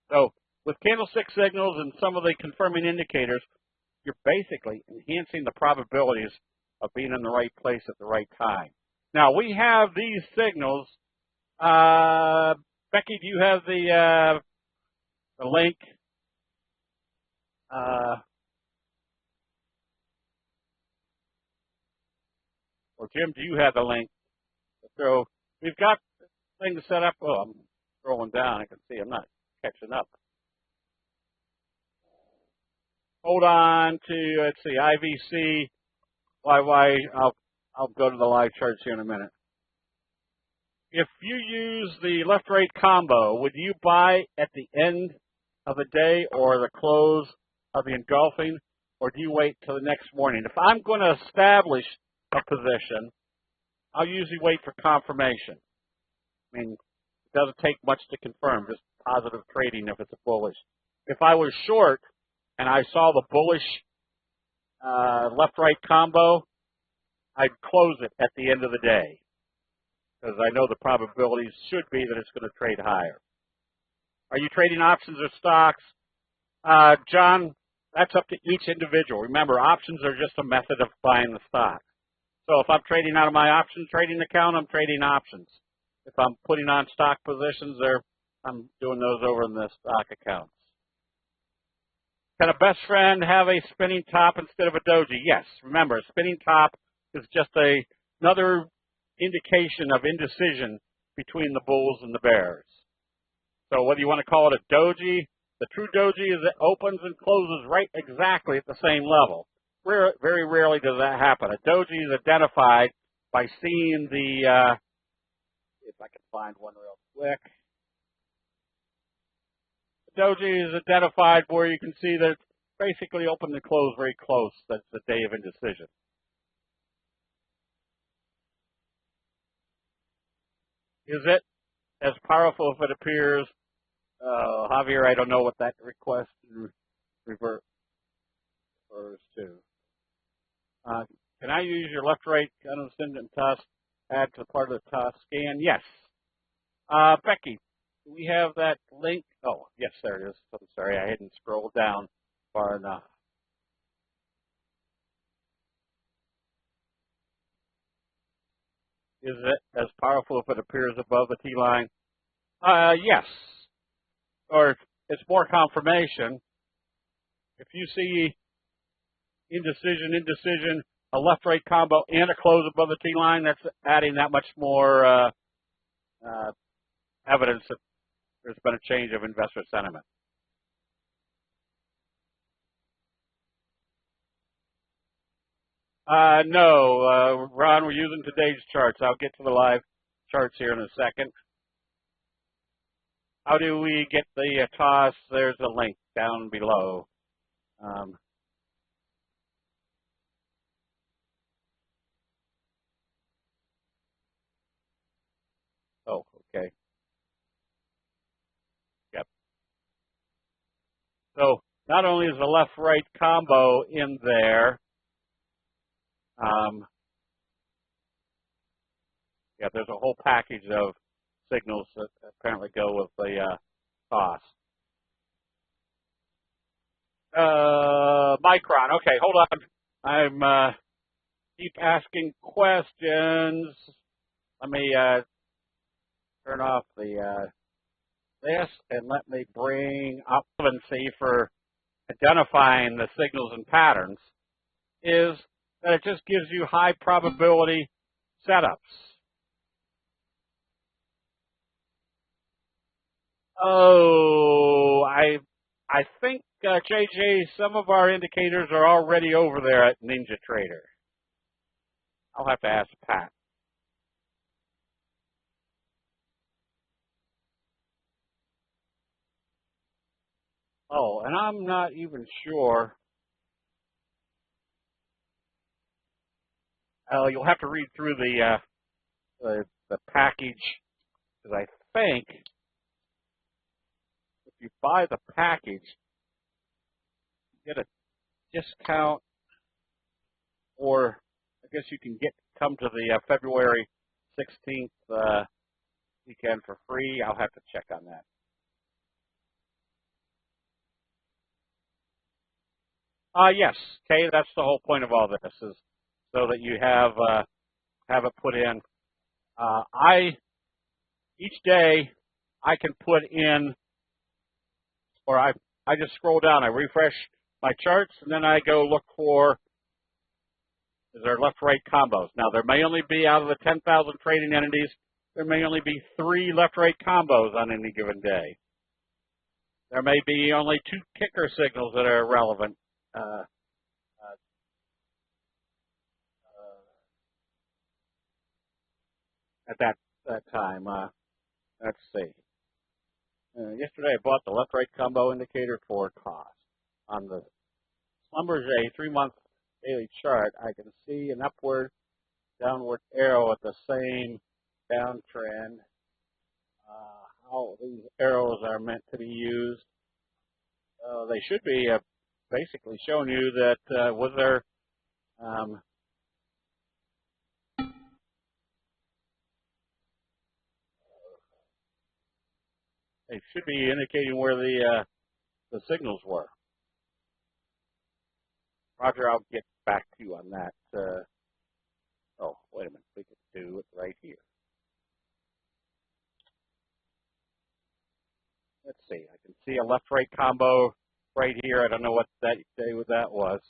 So with candlestick signals and some of the confirming indicators, you're basically enhancing the probabilities of being in the right place at the right time. Now, we have these signals. Becky, do you have the link? Or Jim, do you have the link? So we've got things set up. Oh, I'm scrolling down. I can see I'm not catching up. Hold on to, let's see, IVC, YY. I'll go to the live charts here in a minute. If you use the left-right combo, would you buy at the end of the day or the close of the engulfing, or do you wait till the next morning? If I'm going to establish a position, I'll usually wait for confirmation. I mean, it doesn't take much to confirm, just positive trading if it's a bullish. If I was short and I saw the bullish left-right combo, I'd close it at the end of the day because I know the probabilities should be that it's going to trade higher. Are you trading options or stocks? John, that's up to each individual. Remember, options are just a method of buying the stock. So if I'm trading out of my option trading account, I'm trading options. If I'm putting on stock positions there, I'm doing those over in the stock accounts. Can a best friend have a spinning top instead of a doji? Yes. Remember, a spinning top is just another indication of indecision between the bulls and the bears. So whether you want to call it a doji, the true doji is it opens and closes right exactly at the same level. Very rarely does that happen. A doji is identified by seeing the, if I can find one real quick. The doji is identified where you can see that it's basically open and close very close. That's the day of indecision. Is it as powerful if it appears? Javier, I don't know what that request refers to. Can I use your left-right ascendant toss, add to part of the toss scan? Yes. Becky, do we have that link? Oh, yes, there it is. I'm sorry, I hadn't scrolled down far enough. Is it as powerful if it appears above the T-line? Yes. Or it's more confirmation. If you see indecision, a left-right combo, and a close above the T-line, that's adding that much more evidence that there's been a change of investor sentiment. No, Ron, we're using today's charts. I'll get to the live charts here in a second. How do we get the toss? There's a link down below. Oh, okay. Yep. So not only is the left-right combo in there, yeah, there's a whole package of signals that apparently go with the toss. Micron. Okay, hold on. I'm keep asking questions. Let me turn off the this and let me bring up relevancy for identifying the signals and patterns is that it just gives you high probability setups. Oh, I think, JJ, some of our indicators are already over there at NinjaTrader. I'll have to ask Pat. Oh, and I'm not even sure. You'll have to read through the package, because I think if you buy the package, you get a discount, or I guess you can come to the February 16th weekend for free. I'll have to check on that. Yes, Kay, that's the whole point of all this, is so that you have it put in. Each day I can put in, or I just scroll down, I refresh my charts, and then I go look for, is there left-right combos? Now, there may only be, out of the 10,000 trading entities, there may only be 3 left-right combos on any given day. There may be only 2 kicker signals that are relevant. At that time. Let's see. Yesterday I bought the left-right combo indicator for cost. On the Schlumberger 3-month daily chart, I can see an upward, downward arrow at the same downtrend. How these arrows are meant to be used. They should be basically showing you that was there They should be indicating where the signals were. Roger, I'll get back to you on that. Oh, wait a minute. We could do it right here. Let's see. I can see a left-right combo right here. I don't know what that day that was.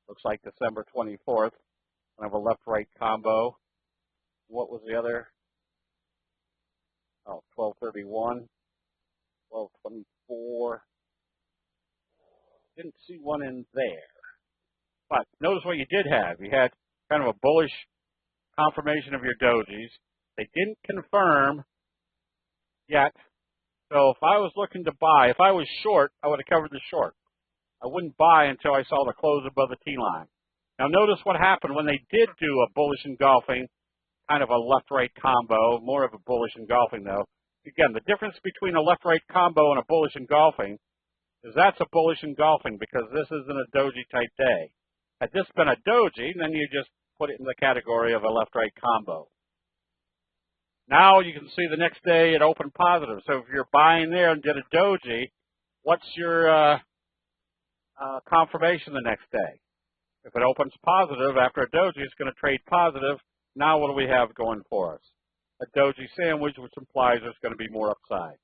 Looks like December 24th. I have a left-right combo. What was the other? Oh, 1231, 1224. Didn't see one in there. But notice what you did have. You had kind of a bullish confirmation of your dojis. They didn't confirm yet. So if I was looking to buy, if I was short, I would have covered the short. I wouldn't buy until I saw the close above the T-line. Now notice what happened when they did do a bullish engulfing, kind of a left-right combo, more of a bullish engulfing though. Again, the difference between a left-right combo and a bullish engulfing is that's a bullish engulfing because this isn't a doji type day. Had this been a doji, then you just put it in the category of a left-right combo. Now you can see the next day it opened positive. So if you're buying there and did a doji, what's your confirmation the next day? If it opens positive after a doji, it's going to trade positive. Now what do we have going for us? A doji sandwich, which implies there's going to be more upside.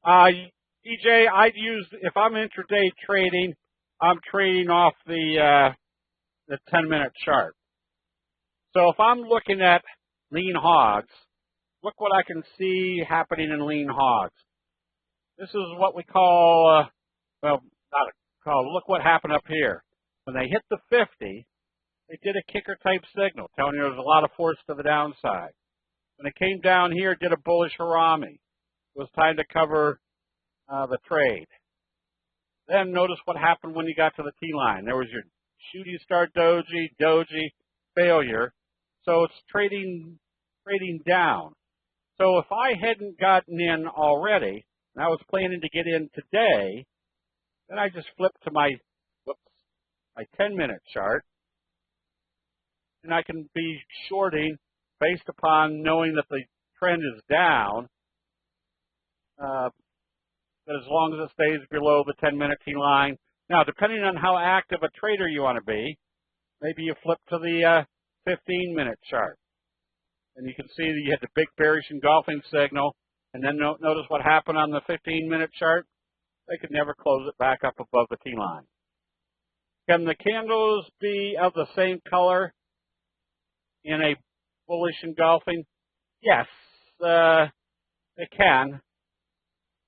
EJ, I'd use, if I'm intraday trading, I'm trading off the 10-minute chart. So if I'm looking at lean hogs, look what I can see happening in lean hogs. This is what we call, look what happened up here. When they hit the 50, they did a kicker type signal, telling you there was a lot of force to the downside. When it came down here, it did a bullish harami. It was time to cover the trade. Then notice what happened when you got to the T-line. There was your shooting star doji, failure. So it's trading down. So if I hadn't gotten in already, and I was planning to get in today, then I just flip to my 10-minute chart, and I can be shorting based upon knowing that the trend is down. But as long as it stays below the 10-minute T-line. Now, depending on how active a trader you want to be, maybe you flip to the 15-minute chart. And you can see that you had the big bearish engulfing signal. And then notice what happened on the 15-minute chart. They could never close it back up above the T-line. Can the candles be of the same color in a bullish engulfing? Yes, it can.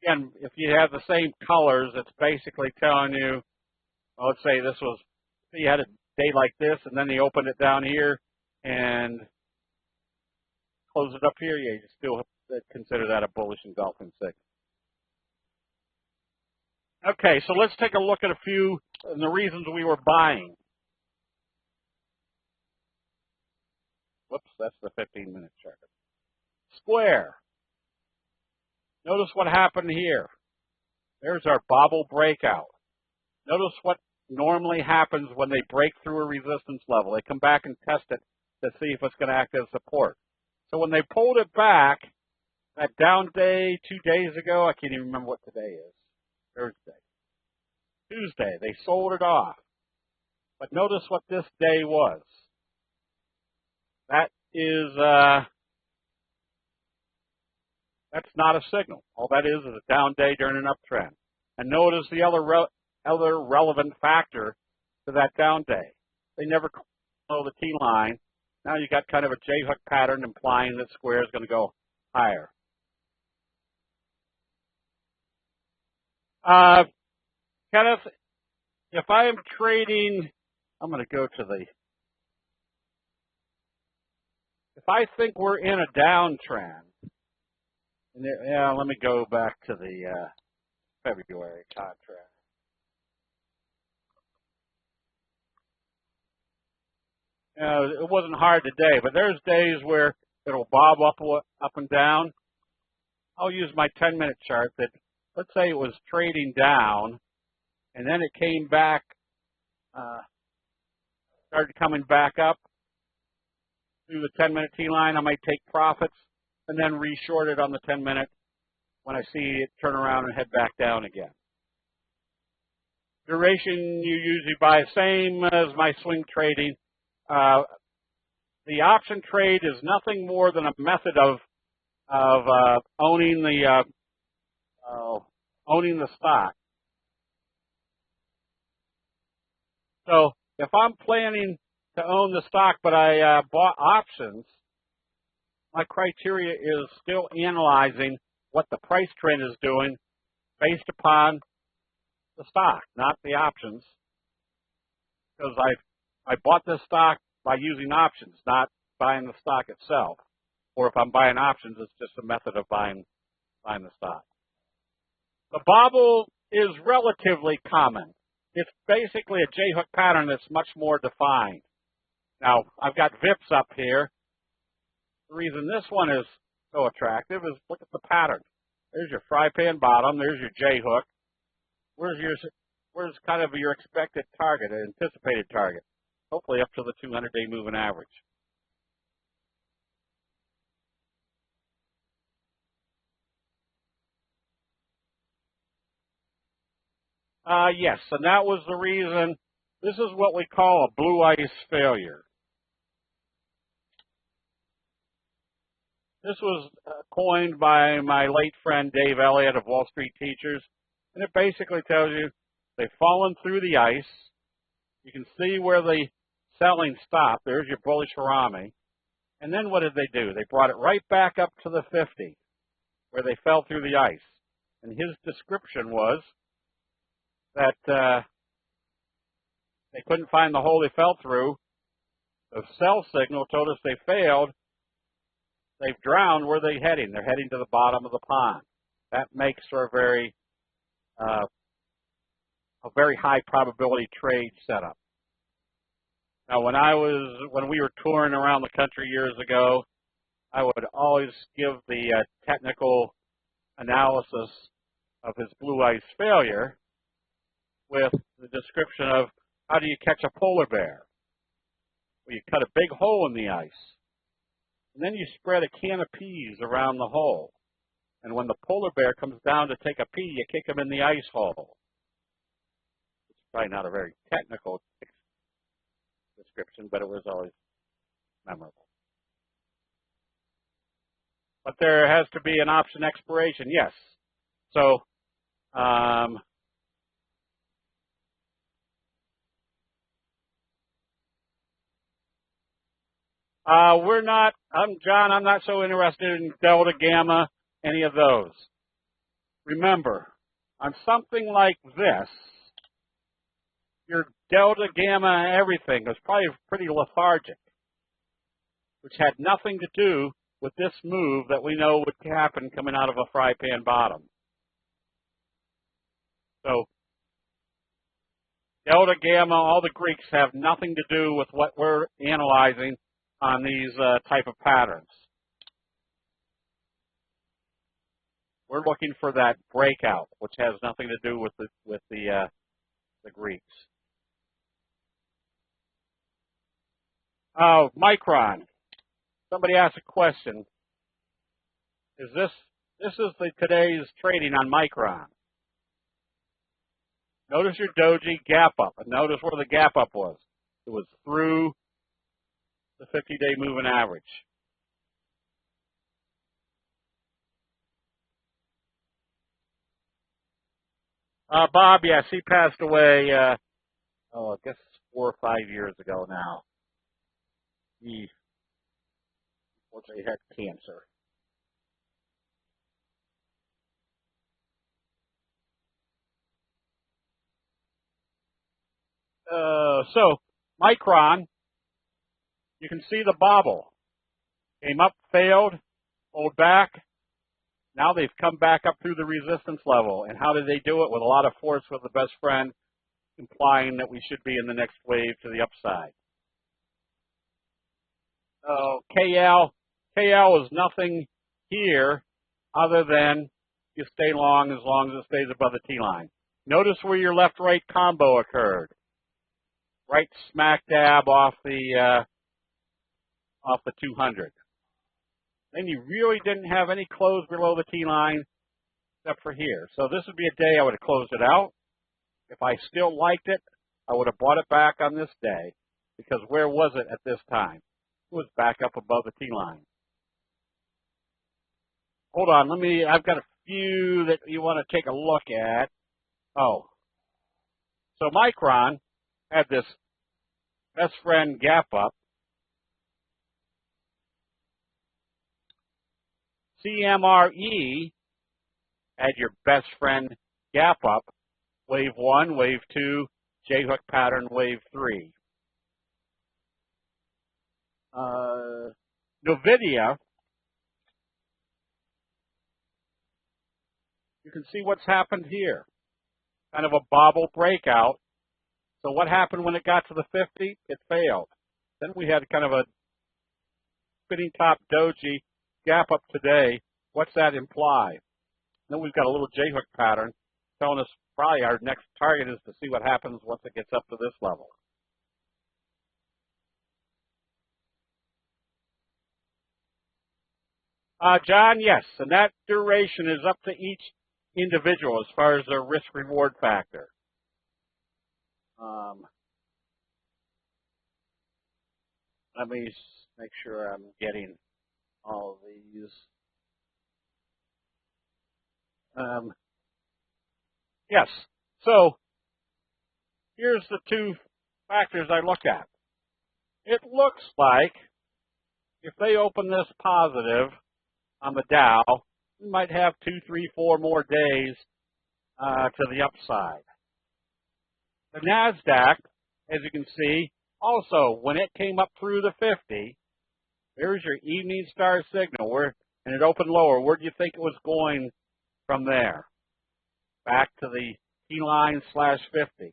Again, if you have the same colors, it's basically telling you, well, let's say this was, you had a day like this, and then they opened it down here and close it up here. Yeah, you still consider that a bullish engulfing signal. Okay, so let's take a look at a few of the reasons we were buying. Whoops, that's the 15-minute chart. Square. Notice what happened here. There's our bobble breakout. Notice what normally happens when they break through a resistance level. They come back and test it to see if it's going to act as support. So when they pulled it back, that down day 2 days ago, I can't even remember what today is, Thursday, Tuesday, they sold it off. But notice what this day was. That is, that's not a signal. All that is a down day during an uptrend. And notice the other relevant factor to that down day. They never follow the T line. Now you got kind of a J-hook pattern implying that square is going to go higher. Kenneth, if I am trading, I'm going to go to the, if I think we're in a downtrend, yeah, let me go back to the February contract. It wasn't hard today, but there's days where it'll bob up and down. I'll use my 10-minute chart that, let's say it was trading down, and then it came back, started coming back up through the 10-minute T line. I might take profits and then re-short it on the 10-minute when I see it turn around and head back down again. Duration, you usually buy same as my swing trading. The option trade is nothing more than a method of owning the stock. So if I'm planning to own the stock, but I bought options, my criteria is still analyzing what the price trend is doing based upon the stock, not the options. Because I bought this stock by using options, not buying the stock itself. Or if I'm buying options, it's just a method of buying the stock. The bobble is relatively common. It's basically a J-hook pattern that's much more defined. Now, I've got VIPs up here. The reason this one is so attractive is look at the pattern. There's your fry pan bottom. There's your J-hook. Where's kind of your expected target, an anticipated target? Hopefully up to the 200-day moving average. Yes, and that was the reason. This is what we call a blue ice failure. This was coined by my late friend Dave Elliott of Wall Street Teachers, and it basically tells you they've fallen through the ice. You can see where the selling stopped. There's your bullish Harami. And then what did they do? They brought it right back up to the 50, where they fell through the ice. And his description was that they couldn't find the hole they fell through. The sell signal told us they failed. They've drowned. Where are they heading? They're heading to the bottom of the pond. That makes for a very high probability trade setup. Now, when we were touring around the country years ago, I would always give the technical analysis of his blue ice failure with the description of how do you catch a polar bear? Well, you cut a big hole in the ice, and then you spread a can of peas around the hole. And when the polar bear comes down to take a pee, you kick him in the ice hole. It's probably not a very technical description, but it was always memorable. But there has to be an option expiration, yes. So, I'm not so interested in delta, gamma, any of those. Remember, on something like this, your delta, gamma, everything was probably pretty lethargic, which had nothing to do with this move that we know would happen coming out of a fry pan bottom. So, delta, gamma, all the Greeks have nothing to do with what we're analyzing on these type of patterns. We're looking for that breakout, which has nothing to do with the Greeks. Oh, Micron. Somebody asked a question. This is today's trading on Micron. Notice your doji gap up, and notice where the gap up was. It was through the 50-day moving average. Bob, yes, he passed away, I guess 4 or 5 years ago now. He unfortunately had cancer. So, Micron, you can see the bobble. Came up, failed, pulled back. Now they've come back up through the resistance level. And how did they do it? With a lot of force with the best friend, implying that we should be in the next wave to the upside. KL is nothing here other than you stay long as it stays above the T-line. Notice where your left-right combo occurred. Right smack dab off the 200. then you really didn't have any close below the T line except for here. So this would be a day I would have closed it out. If I still liked it, I would have bought it back on this day, because where was it at this time? It was back up above the T line. Hold on, I've got a few that you want to take a look at. Oh, so Micron had this best friend gap up. CMRE had your best friend gap up. Wave 1, wave 2, J-hook pattern, wave 3. NVIDIA, you can see what's happened here. Kind of a bobble breakout. So what happened when it got to the 50? It failed. Then we had kind of a spinning top doji gap up today. What's that imply? Then we've got a little J-hook pattern telling us probably our next target is to see what happens once it gets up to this level. John, yes, and that duration is up to each individual as far as their risk-reward factor. Let me make sure I'm getting all of these. Yes, so here's the two factors I look at. It looks like if they open this positive on the Dow, we might have 2, 3, 4 more days to the upside. The NASDAQ, as you can see, also when it came up through the 50, there's your evening star signal, and it opened lower. Where do you think it was going from there? Back to the T-line /50.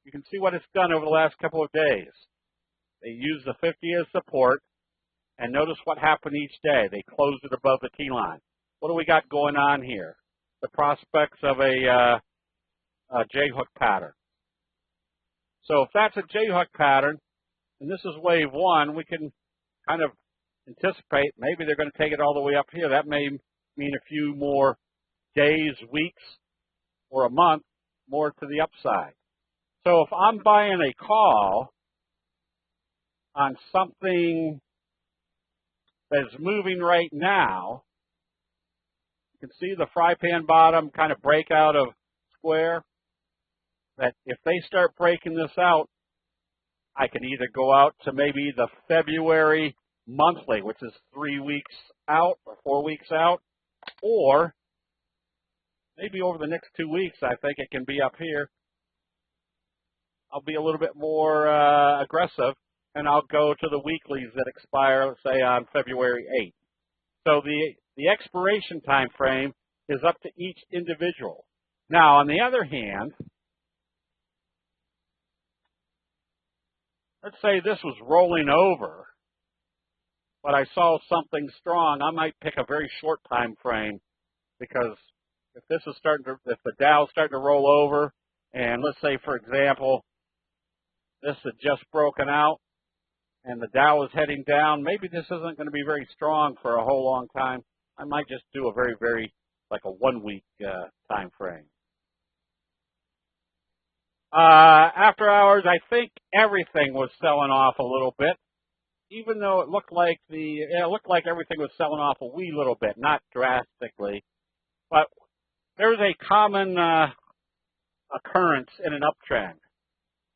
You can see what it's done over the last couple of days. They used the 50 as support, and notice what happened each day. They closed it above the T-line. What do we got going on here? The prospects of a J-hook pattern. So if that's a J-hook pattern, and this is wave 1, we can kind of anticipate maybe they're going to take it all the way up here. That may mean a few more days, weeks, or a month more to the upside. So if I'm buying a call on something that is moving right now, you can see the fry pan bottom kind of break out of square, that if they start breaking this out, I can either go out to maybe the February monthly, which is 3 weeks out or 4 weeks out, or maybe over the next 2 weeks, I think it can be up here. I'll be a little bit more aggressive, and I'll go to the weeklies that expire, let's say, on February 8th. So the expiration time frame is up to each individual. Now, on the other hand, let's say this was rolling over, but I saw something strong. I might pick a very short time frame, because if this is if the Dow's starting to roll over, and let's say, for example, this had just broken out, and the Dow is heading down, maybe this isn't going to be very strong for a whole long time. I might just do a very, like a 1 week time frame. After hours, I think everything was selling off a little bit, even though it looked like everything was selling off a wee little bit, not drastically. But there's a common occurrence in an uptrend.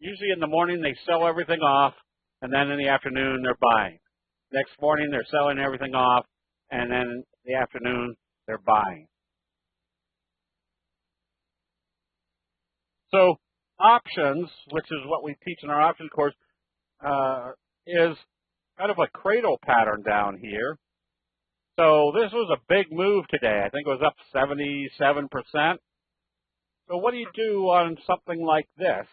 Usually in the morning they sell everything off, and then in the afternoon they're buying. Next morning they're selling everything off, and then in the afternoon they're buying. So options, which is what we teach in our options course, is kind of a cradle pattern down here. So this was a big move today. I think it was up 77%. So what do you do on something like this?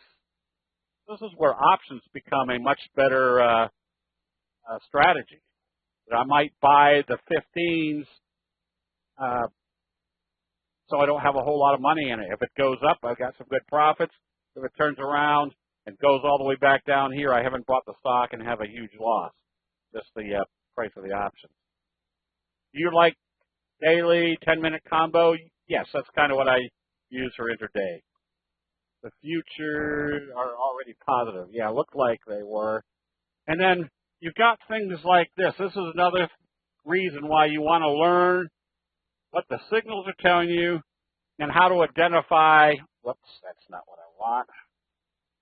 This is where options become a much better strategy. I might buy the 15s so I don't have a whole lot of money in it. If it goes up, I've got some good profits. If it turns around and goes all the way back down here, I haven't bought the stock and have a huge loss. Just the price of the option. Do you like daily 10-minute combo? Yes, that's kind of what I use for intraday. The futures are already positive. Yeah, looked like they were. And then you've got things like this. This is another reason why you want to learn what the signals are telling you and how to identify. Whoops, that's not what I want.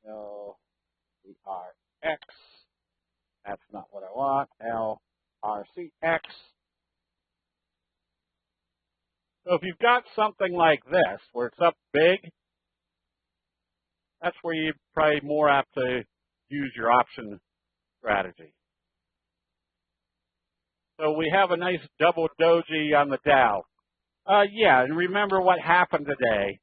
LRX. That's not what I want. LRCX. So if you've got something like this, where it's up big, that's where you're probably more apt to use your option strategy. So we have a nice double doji on the Dow. Yeah, and remember what happened today.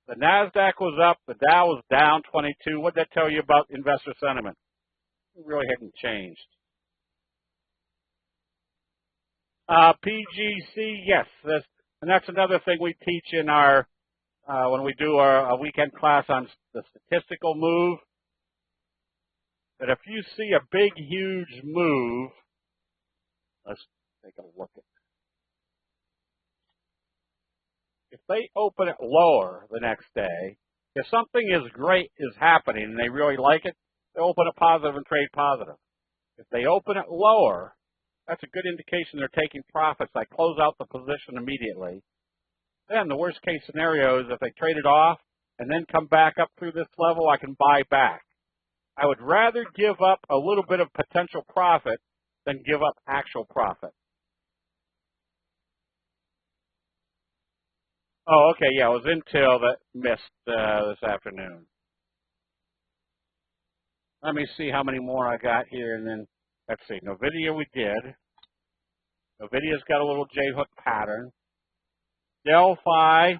The NASDAQ was up, the Dow was down 22. What did that tell you about investor sentiment? It really hadn't changed. PGC, yes, and that's another thing we teach in our when we do our weekend class on the statistical move. That if you see a big, huge move, let's take a look at it. If they open it lower the next day, if something great is happening and they really like it, they open it positive and trade positive. If they open it lower, that's a good indication they're taking profits. I close out the position immediately. Then the worst case scenario is if they trade it off and then come back up through this level, I can buy back. I would rather give up a little bit of potential profit than give up actual profit. Oh, okay, yeah, it was Intel that missed this afternoon. Let me see how many more I got here, and then, let's see, NVIDIA we did. NVIDIA's got a little J-hook pattern. Delphi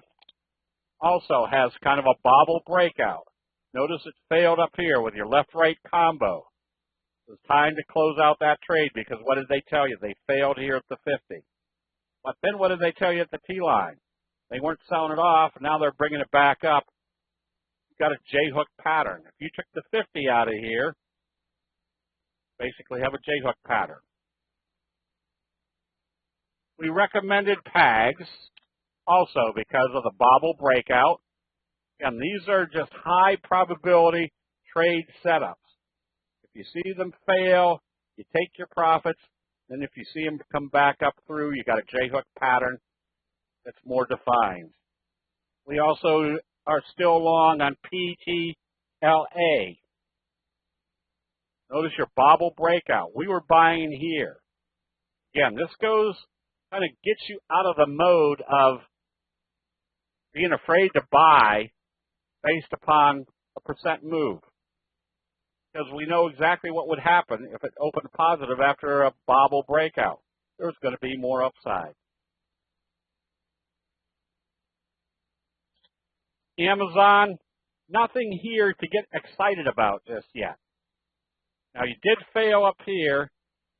also has kind of a bobble breakout. Notice it failed up here with your left-right combo. It's time to close out that trade because what did they tell you? They failed here at the 50. But then what did they tell you at the T-line? They weren't selling it off, and now they're bringing it back up. You've got a J-hook pattern. If you took the 50 out of here, basically have a J-hook pattern. We recommended PAGs also because of the bobble breakout. And these are just high probability trade setups. If you see them fail, you take your profits. Then if you see them come back up through, you got a J-hook pattern that's more defined. We also are still long on PTLA. Notice your bobble breakout. We were buying here. Again, this kind of gets you out of the mode of being afraid to buy based upon a percent move. Because we know exactly what would happen if it opened positive after a bobble breakout. There's going to be more upside. Amazon, nothing here to get excited about just yet. Now you did fail up here.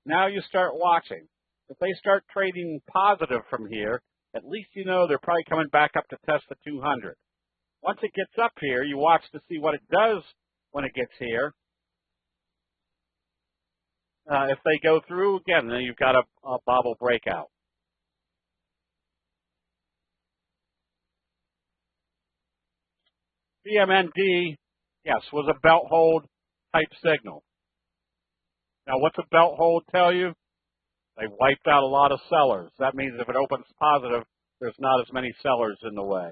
Now you start watching. If they start trading positive from here, at least you know they're probably coming back up to test the 200. Once it gets up here, you watch to see what it does when it gets here. If they go through, again, then you've got a bobble breakout. CMND, yes, was a belt hold type signal. Now, what's a belt hold tell you? They wiped out a lot of sellers. That means if it opens positive, there's not as many sellers in the way.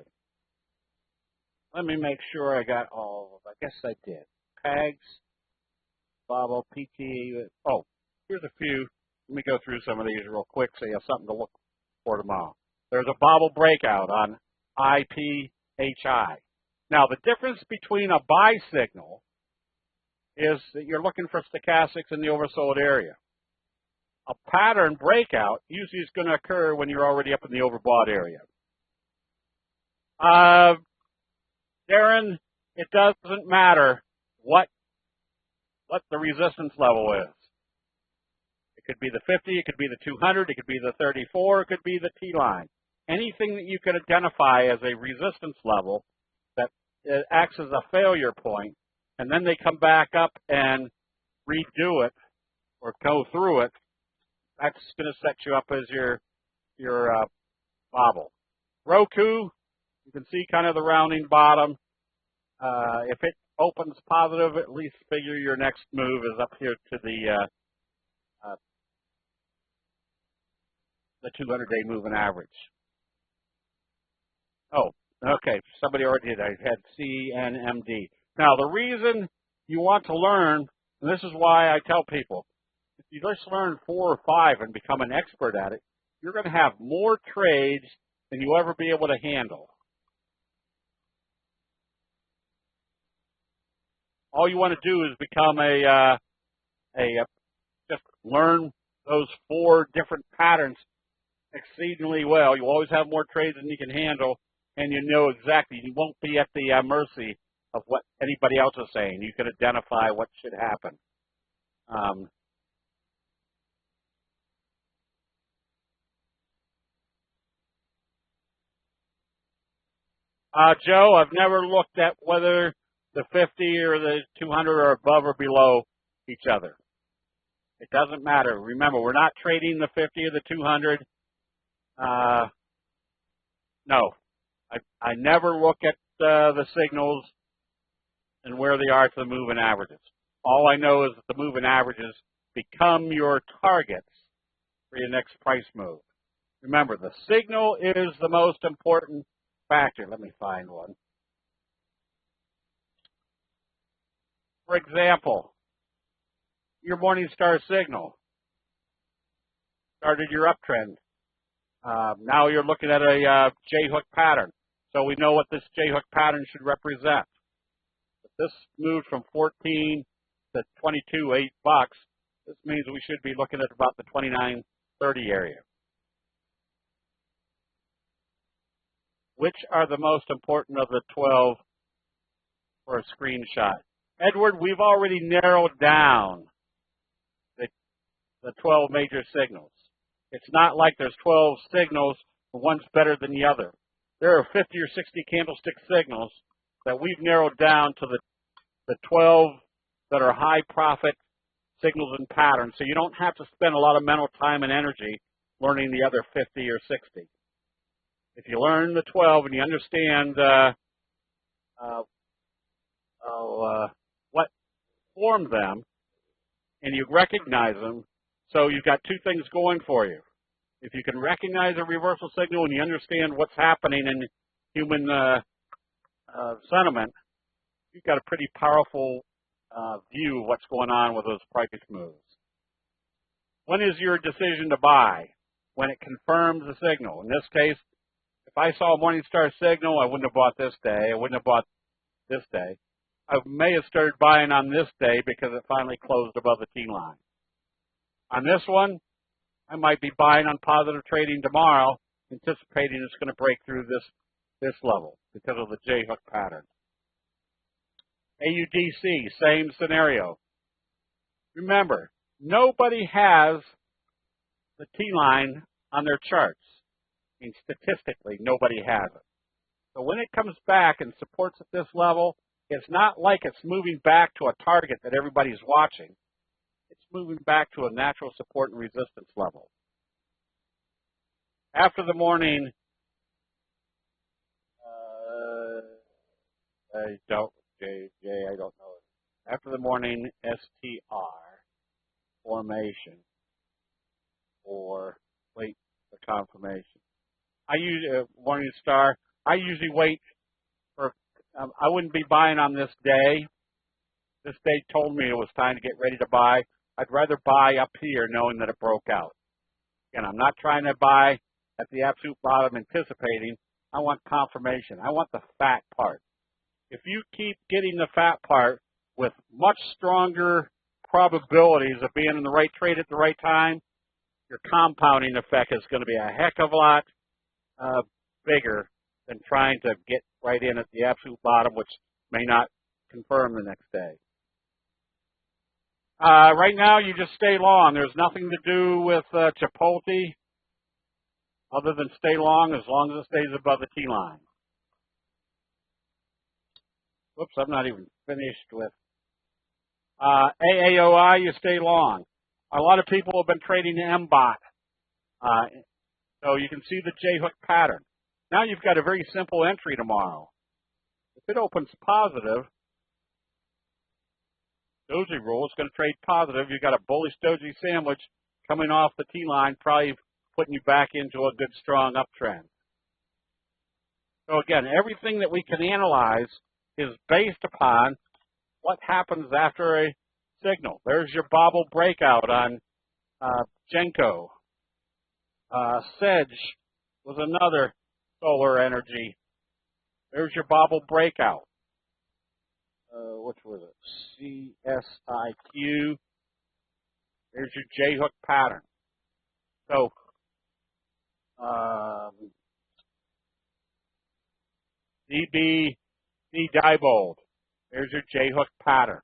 Let me make sure I got all of them. I guess I did. PAGs, bobble, PT. Oh, here's a few. Let me go through some of these real quick so you have something to look for tomorrow. There's a bobble breakout on IPHI. Now, the difference between a buy signal is that you're looking for stochastics in the oversold area. A pattern breakout usually is going to occur when you're already up in the overbought area. Darren, it doesn't matter what the resistance level is. It could be the 50, it could be the 200, it could be the 34, it could be the T-line. Anything that you can identify as a resistance level that acts as a failure point, and then they come back up and redo it or go through it, That's going to set you up as your bobble. Roku, you can see kind of the rounding bottom. If it opens positive, at least figure your next move is up here to the 200-day moving average. Oh, okay. Somebody already did. I had CNMD. Now, the reason you want to learn, and this is why I tell people, if you just learn 4 or 5 and become an expert at it, you're going to have more trades than you'll ever be able to handle. All you want to do is become just learn those 4 different patterns exceedingly well. You always have more trades than you can handle, and you know exactly. You won't be at the mercy of what anybody else is saying. You can identify what should happen. Joe, I've never looked at whether the 50 or the 200 are above or below each other. It doesn't matter. Remember, we're not trading the 50 or the 200. No, I never look at the signals and where they are to the moving averages. All I know is that the moving averages become your targets for your next price move. Remember, the signal is the most important factor. Let me find one. For example, your Morningstar signal started your uptrend. Now you're looking at a J-hook pattern. So we know what this J-hook pattern should represent. If this moved from 14 to 22, $8, this means we should be looking at about the 29.30 area. Which are the most important of the 12 for a screenshot? Edward, we've already narrowed down the 12 major signals. It's not like there's 12 signals, one's better than the other. There are 50 or 60 candlestick signals that we've narrowed down to the 12 that are high profit signals and patterns, so you don't have to spend a lot of mental time and energy learning the other 50 or 60. If you learn the 12 and you understand what formed them, and you recognize them, so you've got 2 things going for you. If you can recognize a reversal signal and you understand what's happening in human sentiment, you've got a pretty powerful view of what's going on with those price moves. When is your decision to buy? When it confirms the signal. In this case, if I saw a Morningstar signal, I wouldn't have bought this day. I wouldn't have bought this day. I may have started buying on this day because it finally closed above the T line. On this one, I might be buying on positive trading tomorrow, anticipating it's going to break through this level because of the J-hook pattern. AUDC, same scenario. Remember, nobody has the T line on their charts. I mean, statistically, nobody has it. So when it comes back and supports at this level, it's not like it's moving back to a target that everybody's watching. It's moving back to a natural support and resistance level. After the morning, I don't know. After the morning STR formation, or wait for confirmation. I use Morningstar. I usually wait for. I wouldn't be buying on this day. This day told me it was time to get ready to buy. I'd rather buy up here knowing that it broke out. And I'm not trying to buy at the absolute bottom anticipating. I want confirmation. I want the fat part. If you keep getting the fat part with much stronger probabilities of being in the right trade at the right time, your compounding effect is going to be a heck of a lot bigger than trying to get right in at the absolute bottom, which may not confirm the next day. Right now, you just stay long. There's nothing to do with Chipotle other than stay long as it stays above the T line. Whoops, I'm not even finished with AAOI, you stay long. A lot of people have been trading MBOT. So you can see the J-hook pattern. Now you've got a very simple entry tomorrow. If it opens positive, doji rule is going to trade positive. You've got a bullish doji sandwich coming off the T-line, probably putting you back into a good, strong uptrend. So again, everything that we can analyze is based upon what happens after a signal. There's your bobble breakout on Genco. Sedge was another solar energy. There's your bobble breakout. Which was it? CSIQ. There's your J-hook pattern. So, DB, Diebold. There's your J-hook pattern.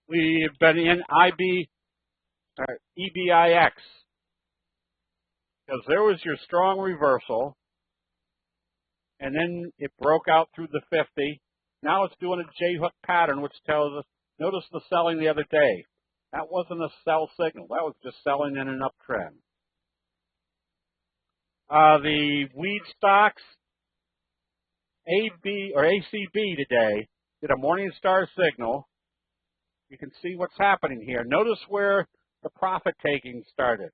We've been in EBIX, because there was your strong reversal, and then it broke out through the 50. Now it's doing a J-hook pattern, which tells us, notice the selling the other day. That wasn't a sell signal. That was just selling in an uptrend. The weed stocks, ACB today, did a Morningstar signal. You can see what's happening here. Notice where the profit taking started.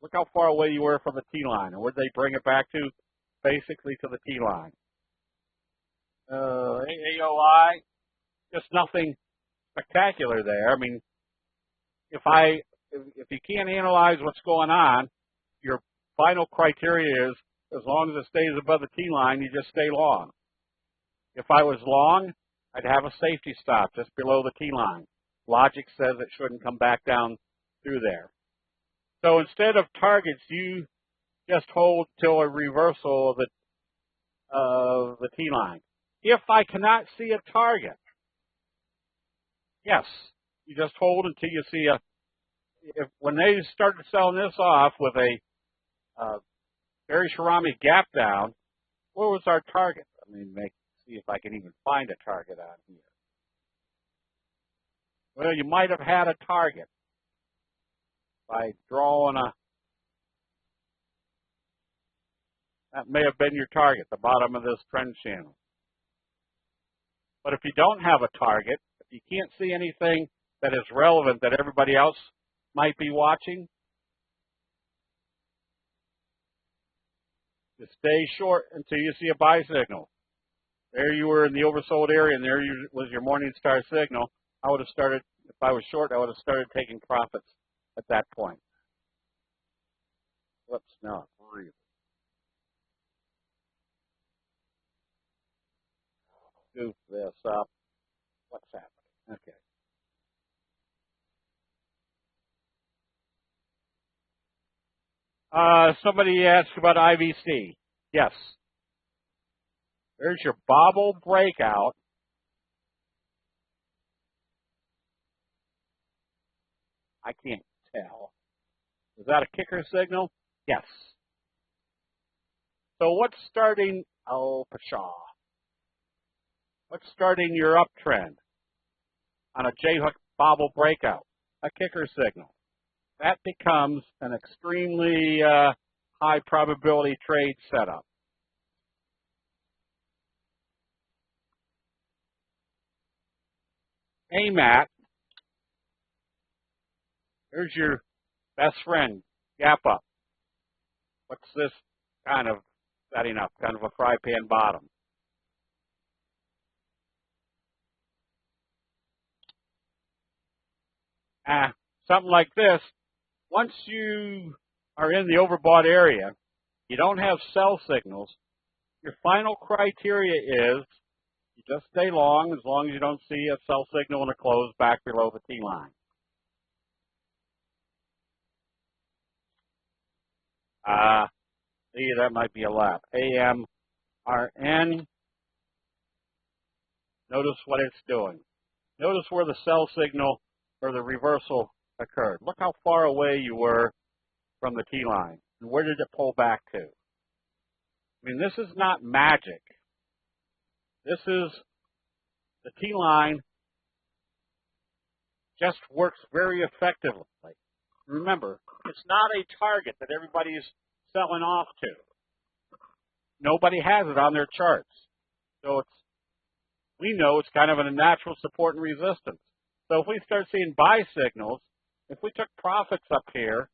Look how far away you were from the T-line, and where'd they bring it back to? Basically to the T-line. AOI, just nothing spectacular there. I mean, if you can't analyze what's going on, your final criteria is as long as it stays above the T-line, you just stay long. If I was long, I'd have a safety stop just below the T-line. Logic says it shouldn't come back down through there. So instead of targets, you just hold till a reversal of the T-line. If I cannot see a target, yes, you just hold until you see when they started selling this off with a very Shirami gap down, what was our target? I mean, see if I can even find a target on here. Well, you might have had a target by drawing that may have been your target, the bottom of this trend channel. But if you don't have a target, if you can't see anything that is relevant that everybody else might be watching, you stay short until you see a buy signal. There you were in the oversold area, and there was your Morningstar signal. I would have started, if I was short, I would have started taking profits at that point. Whoops, no, breathe. Goof this up. What's happening? Okay. Somebody asked about IVC. Yes. There's your bobble breakout. I can't tell. Is that a kicker signal? Yes. So what's starting? Oh, pshaw. What's starting your uptrend on a J-hook bobble breakout? A kicker signal. That becomes an extremely high probability trade setup. AMAT, here's your best friend, gap up. What's this kind of setting up? Kind of a fry pan bottom. Something like this, once you are in the overbought area, you don't have sell signals, your final criteria is you just stay long as you don't see a sell signal and a close back below the T-line. See, that might be a lap. AMRN, notice what it's doing. Notice where the sell signal or the reversal occurred. Look how far away you were from the T-line. And where did it pull back to? I mean, this is not magic. This is the T-line just works very effectively. Remember, it's not a target that everybody's selling off to. Nobody has it on their charts. So we know it's kind of a natural support and resistance. So if we start seeing buy signals, if we took profits up here,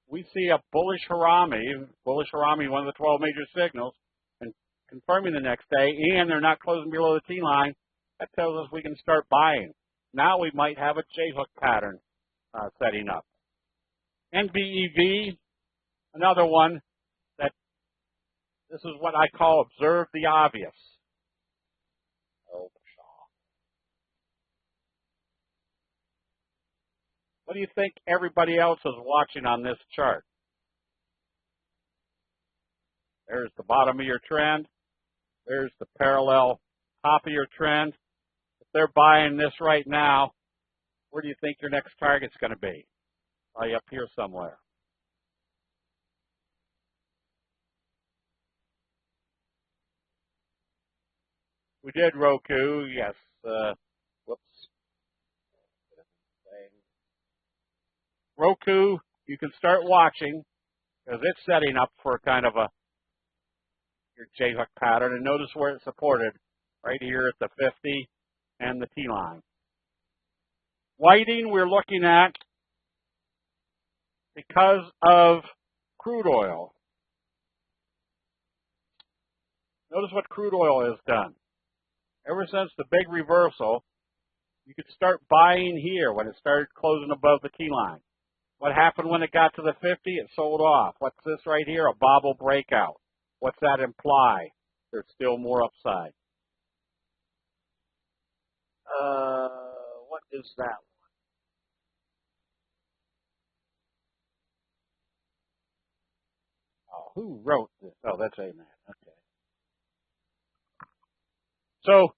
we see a bullish Harami, one of the 12 major signals, and confirming the next day, and they're not closing below the T line, that tells us we can start buying. Now we might have a J-hook pattern setting up. NBEV, another one that this is what I call observe the obvious. What do you think everybody else is watching on this chart? There's the bottom of your trend. There's the parallel top of your trend. If they're buying this right now, where do you think your next target's going to be? Probably up here somewhere. We did Roku, yes. Whoops. Roku, you can start watching because it's setting up for kind of your J-hook pattern. And notice where it's supported, right here at the 50 and the T-line. Whiting we're looking at because of crude oil. Notice what crude oil has done. Ever since the big reversal, you could start buying here when it started closing above the T-line. What happened when it got to the 50? It sold off. What's this right here? A bobble breakout. What's that imply? There's still more upside. What is that one? Oh, who wrote this? Oh, that's Amen. Okay. So,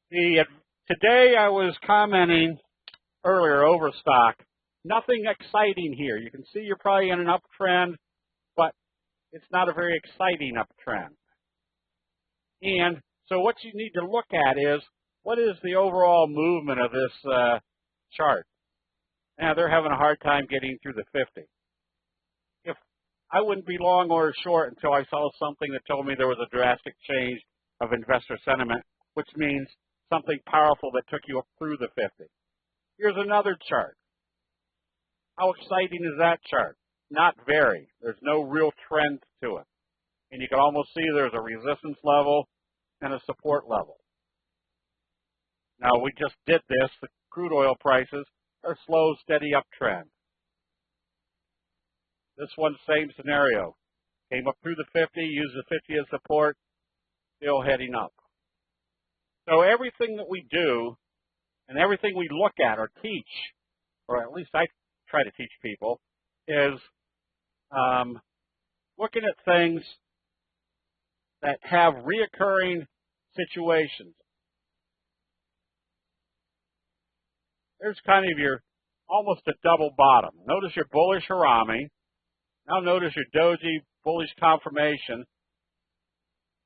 today I was commenting earlier over stock. Nothing exciting here. You can see you're probably in an uptrend, but it's not a very exciting uptrend. And so what you need to look at is, what is the overall movement of this chart? Now, they're having a hard time getting through the 50. If I wouldn't be long or short until I saw something that told me there was a drastic change of investor sentiment, which means something powerful that took you up through the 50. Here's another chart. How exciting is that chart? Not very. There's no real trend to it. And you can almost see there's a resistance level and a support level. Now, we just did this. The crude oil prices are slow, steady uptrend. This one, same scenario. Came up through the 50, used the 50 as support, still heading up. So everything that we do and everything we look at or teach, or at least I try to teach people, is looking at things that have reoccurring situations. There's kind of your almost a double bottom. Notice your bullish Harami. Now notice your doji bullish confirmation.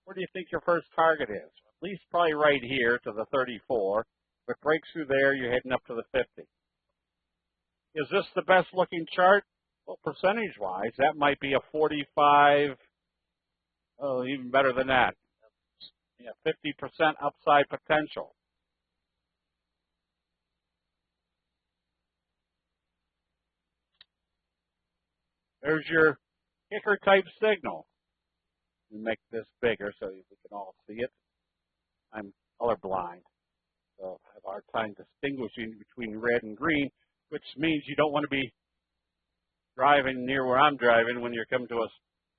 Where do you think your first target is? At least probably right here to the 34. If it breaks through there, you're heading up to the 50. Is this the best looking chart? Well, percentage-wise, that might be a 45, oh, even better than that. Yeah, 50% upside potential. There's your kicker type signal. We make this bigger so we can all see it. I'm colorblind, so I have a hard time distinguishing between red and green, which means you don't want to be driving near where I'm driving when you're coming to a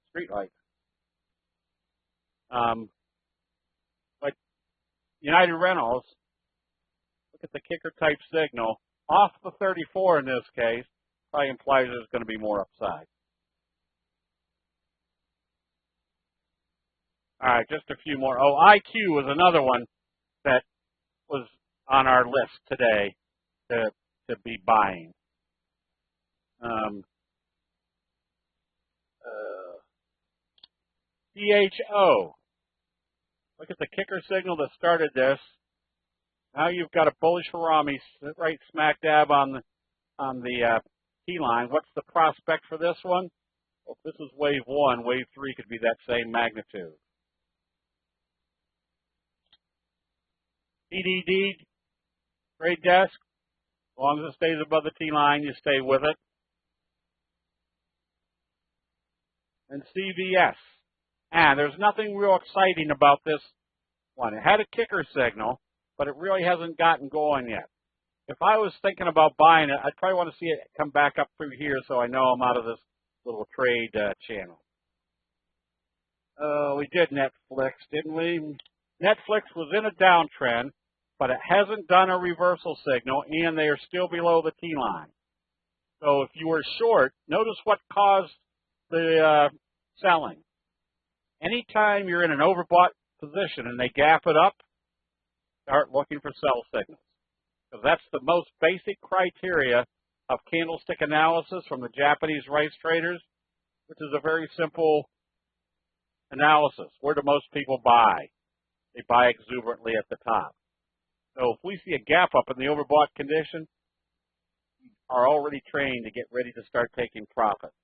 street light. But United Rentals, look at the kicker type signal. Off the 34 in this case, probably implies there's going to be more upside. All right, just a few more. Oh, IQ was another one that was on our list today to be buying. CHO. Look at the kicker signal that started this. Now you've got a bullish Harami right smack dab on the key line. What's the prospect for this one? Well, if this is wave 1, wave 3 could be that same magnitude. TDD, trade desk, as long as it stays above the T line, you stay with it. And CVS. And there's nothing real exciting about this one. It had a kicker signal, but it really hasn't gotten going yet. If I was thinking about buying it, I'd probably want to see it come back up through here so I know I'm out of this little trade channel. We did Netflix, didn't we? Netflix was in a downtrend, but it hasn't done a reversal signal, and they are still below the T line. So if you were short, notice what caused the selling. Anytime you're in an overbought position and they gap it up, start looking for sell signals. Because that's the most basic criteria of candlestick analysis from the Japanese rice traders, which is a very simple analysis. Where do most people buy? They buy exuberantly at the top. So if we see a gap up in the overbought condition, we are already trained to get ready to start taking profits.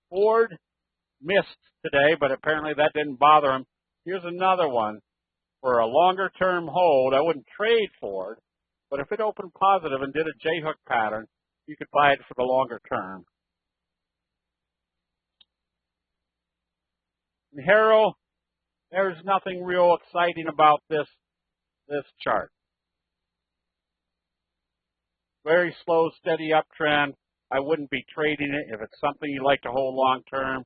Ford missed today, but apparently that didn't bother him. Here's another one. For a longer term hold, I wouldn't trade Ford, but if it opened positive and did a J-hook pattern, you could buy it for the longer term. And Harrow, there's nothing real exciting about this chart. Very slow, steady uptrend. I wouldn't be trading it if it's something you like to hold long term.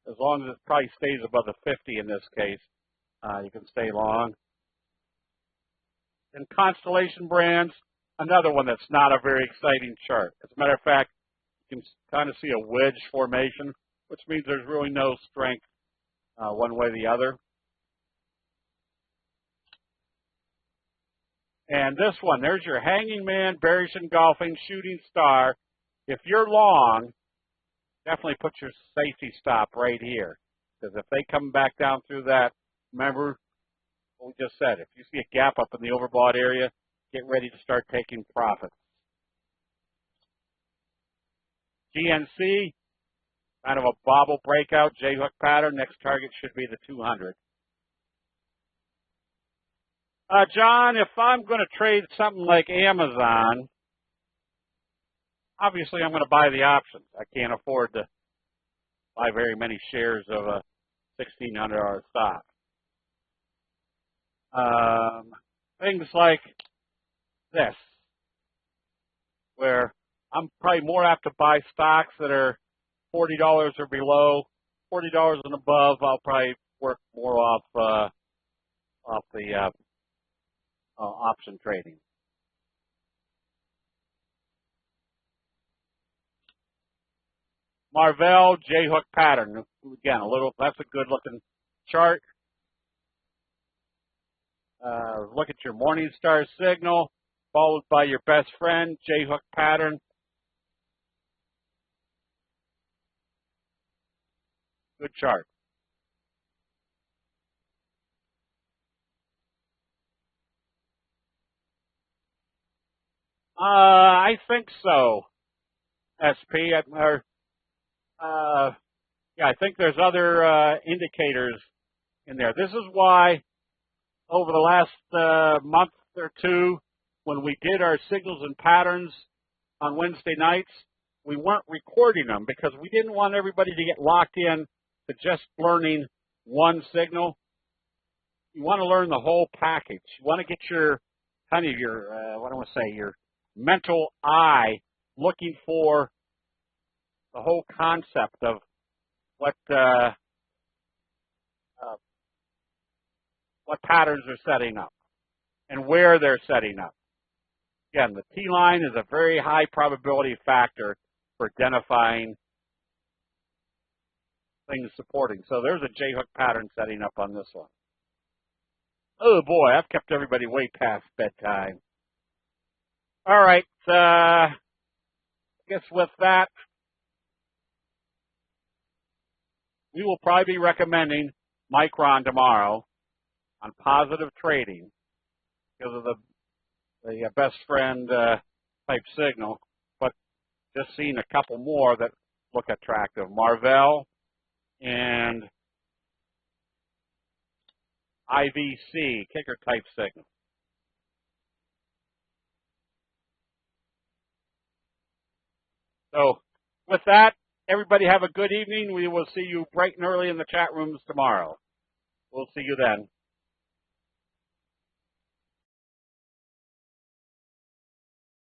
As long as it probably stays above the 50 in this case, you can stay long. And Constellation Brands, another one that's not a very exciting chart. As a matter of fact, you can kind of see a wedge formation, which means there's really no strength one way or the other. And this one, there's your hanging man, bearish engulfing, shooting star. If you're long, definitely put your safety stop right here. Because if they come back down through that, remember what we just said, if you see a gap up in the overbought area, get ready to start taking profits. GNC, kind of a bobble breakout, J-hook pattern. Next target should be the 200. John, if I'm going to trade something like Amazon, obviously I'm going to buy the options. I can't afford to buy very many shares of a $1,600 stock. Things like this, where I'm probably more apt to buy stocks that are $40 or below. $40 and above, I'll probably work more off the option trading. Marvell J-hook pattern. Again, that's a good looking chart. Look at your Morningstar signal, followed by your best friend, J-hook pattern. Good chart. I think so, SP. Yeah, I think there's other indicators in there. This is why over the last month or two, when we did our signals and patterns on Wednesday nights, we weren't recording them because we didn't want everybody to get locked in to just learning one signal. You want to learn the whole package. You want to get your kind of your what do I want to say, your mental eye looking for the whole concept of what patterns are setting up and where they're setting up. Again, the T-line is a very high probability factor for identifying things supporting. So there's a J-hook pattern setting up on this one. Oh boy, I've kept everybody way past bedtime. All right, I guess with that, we will probably be recommending Micron tomorrow on positive trading because of the the best friend type signal, but just seen a couple more that look attractive. Marvell and IVC, kicker type signal. So with that, everybody have a good evening. We will see you bright and early in the chat rooms tomorrow. We'll see you then.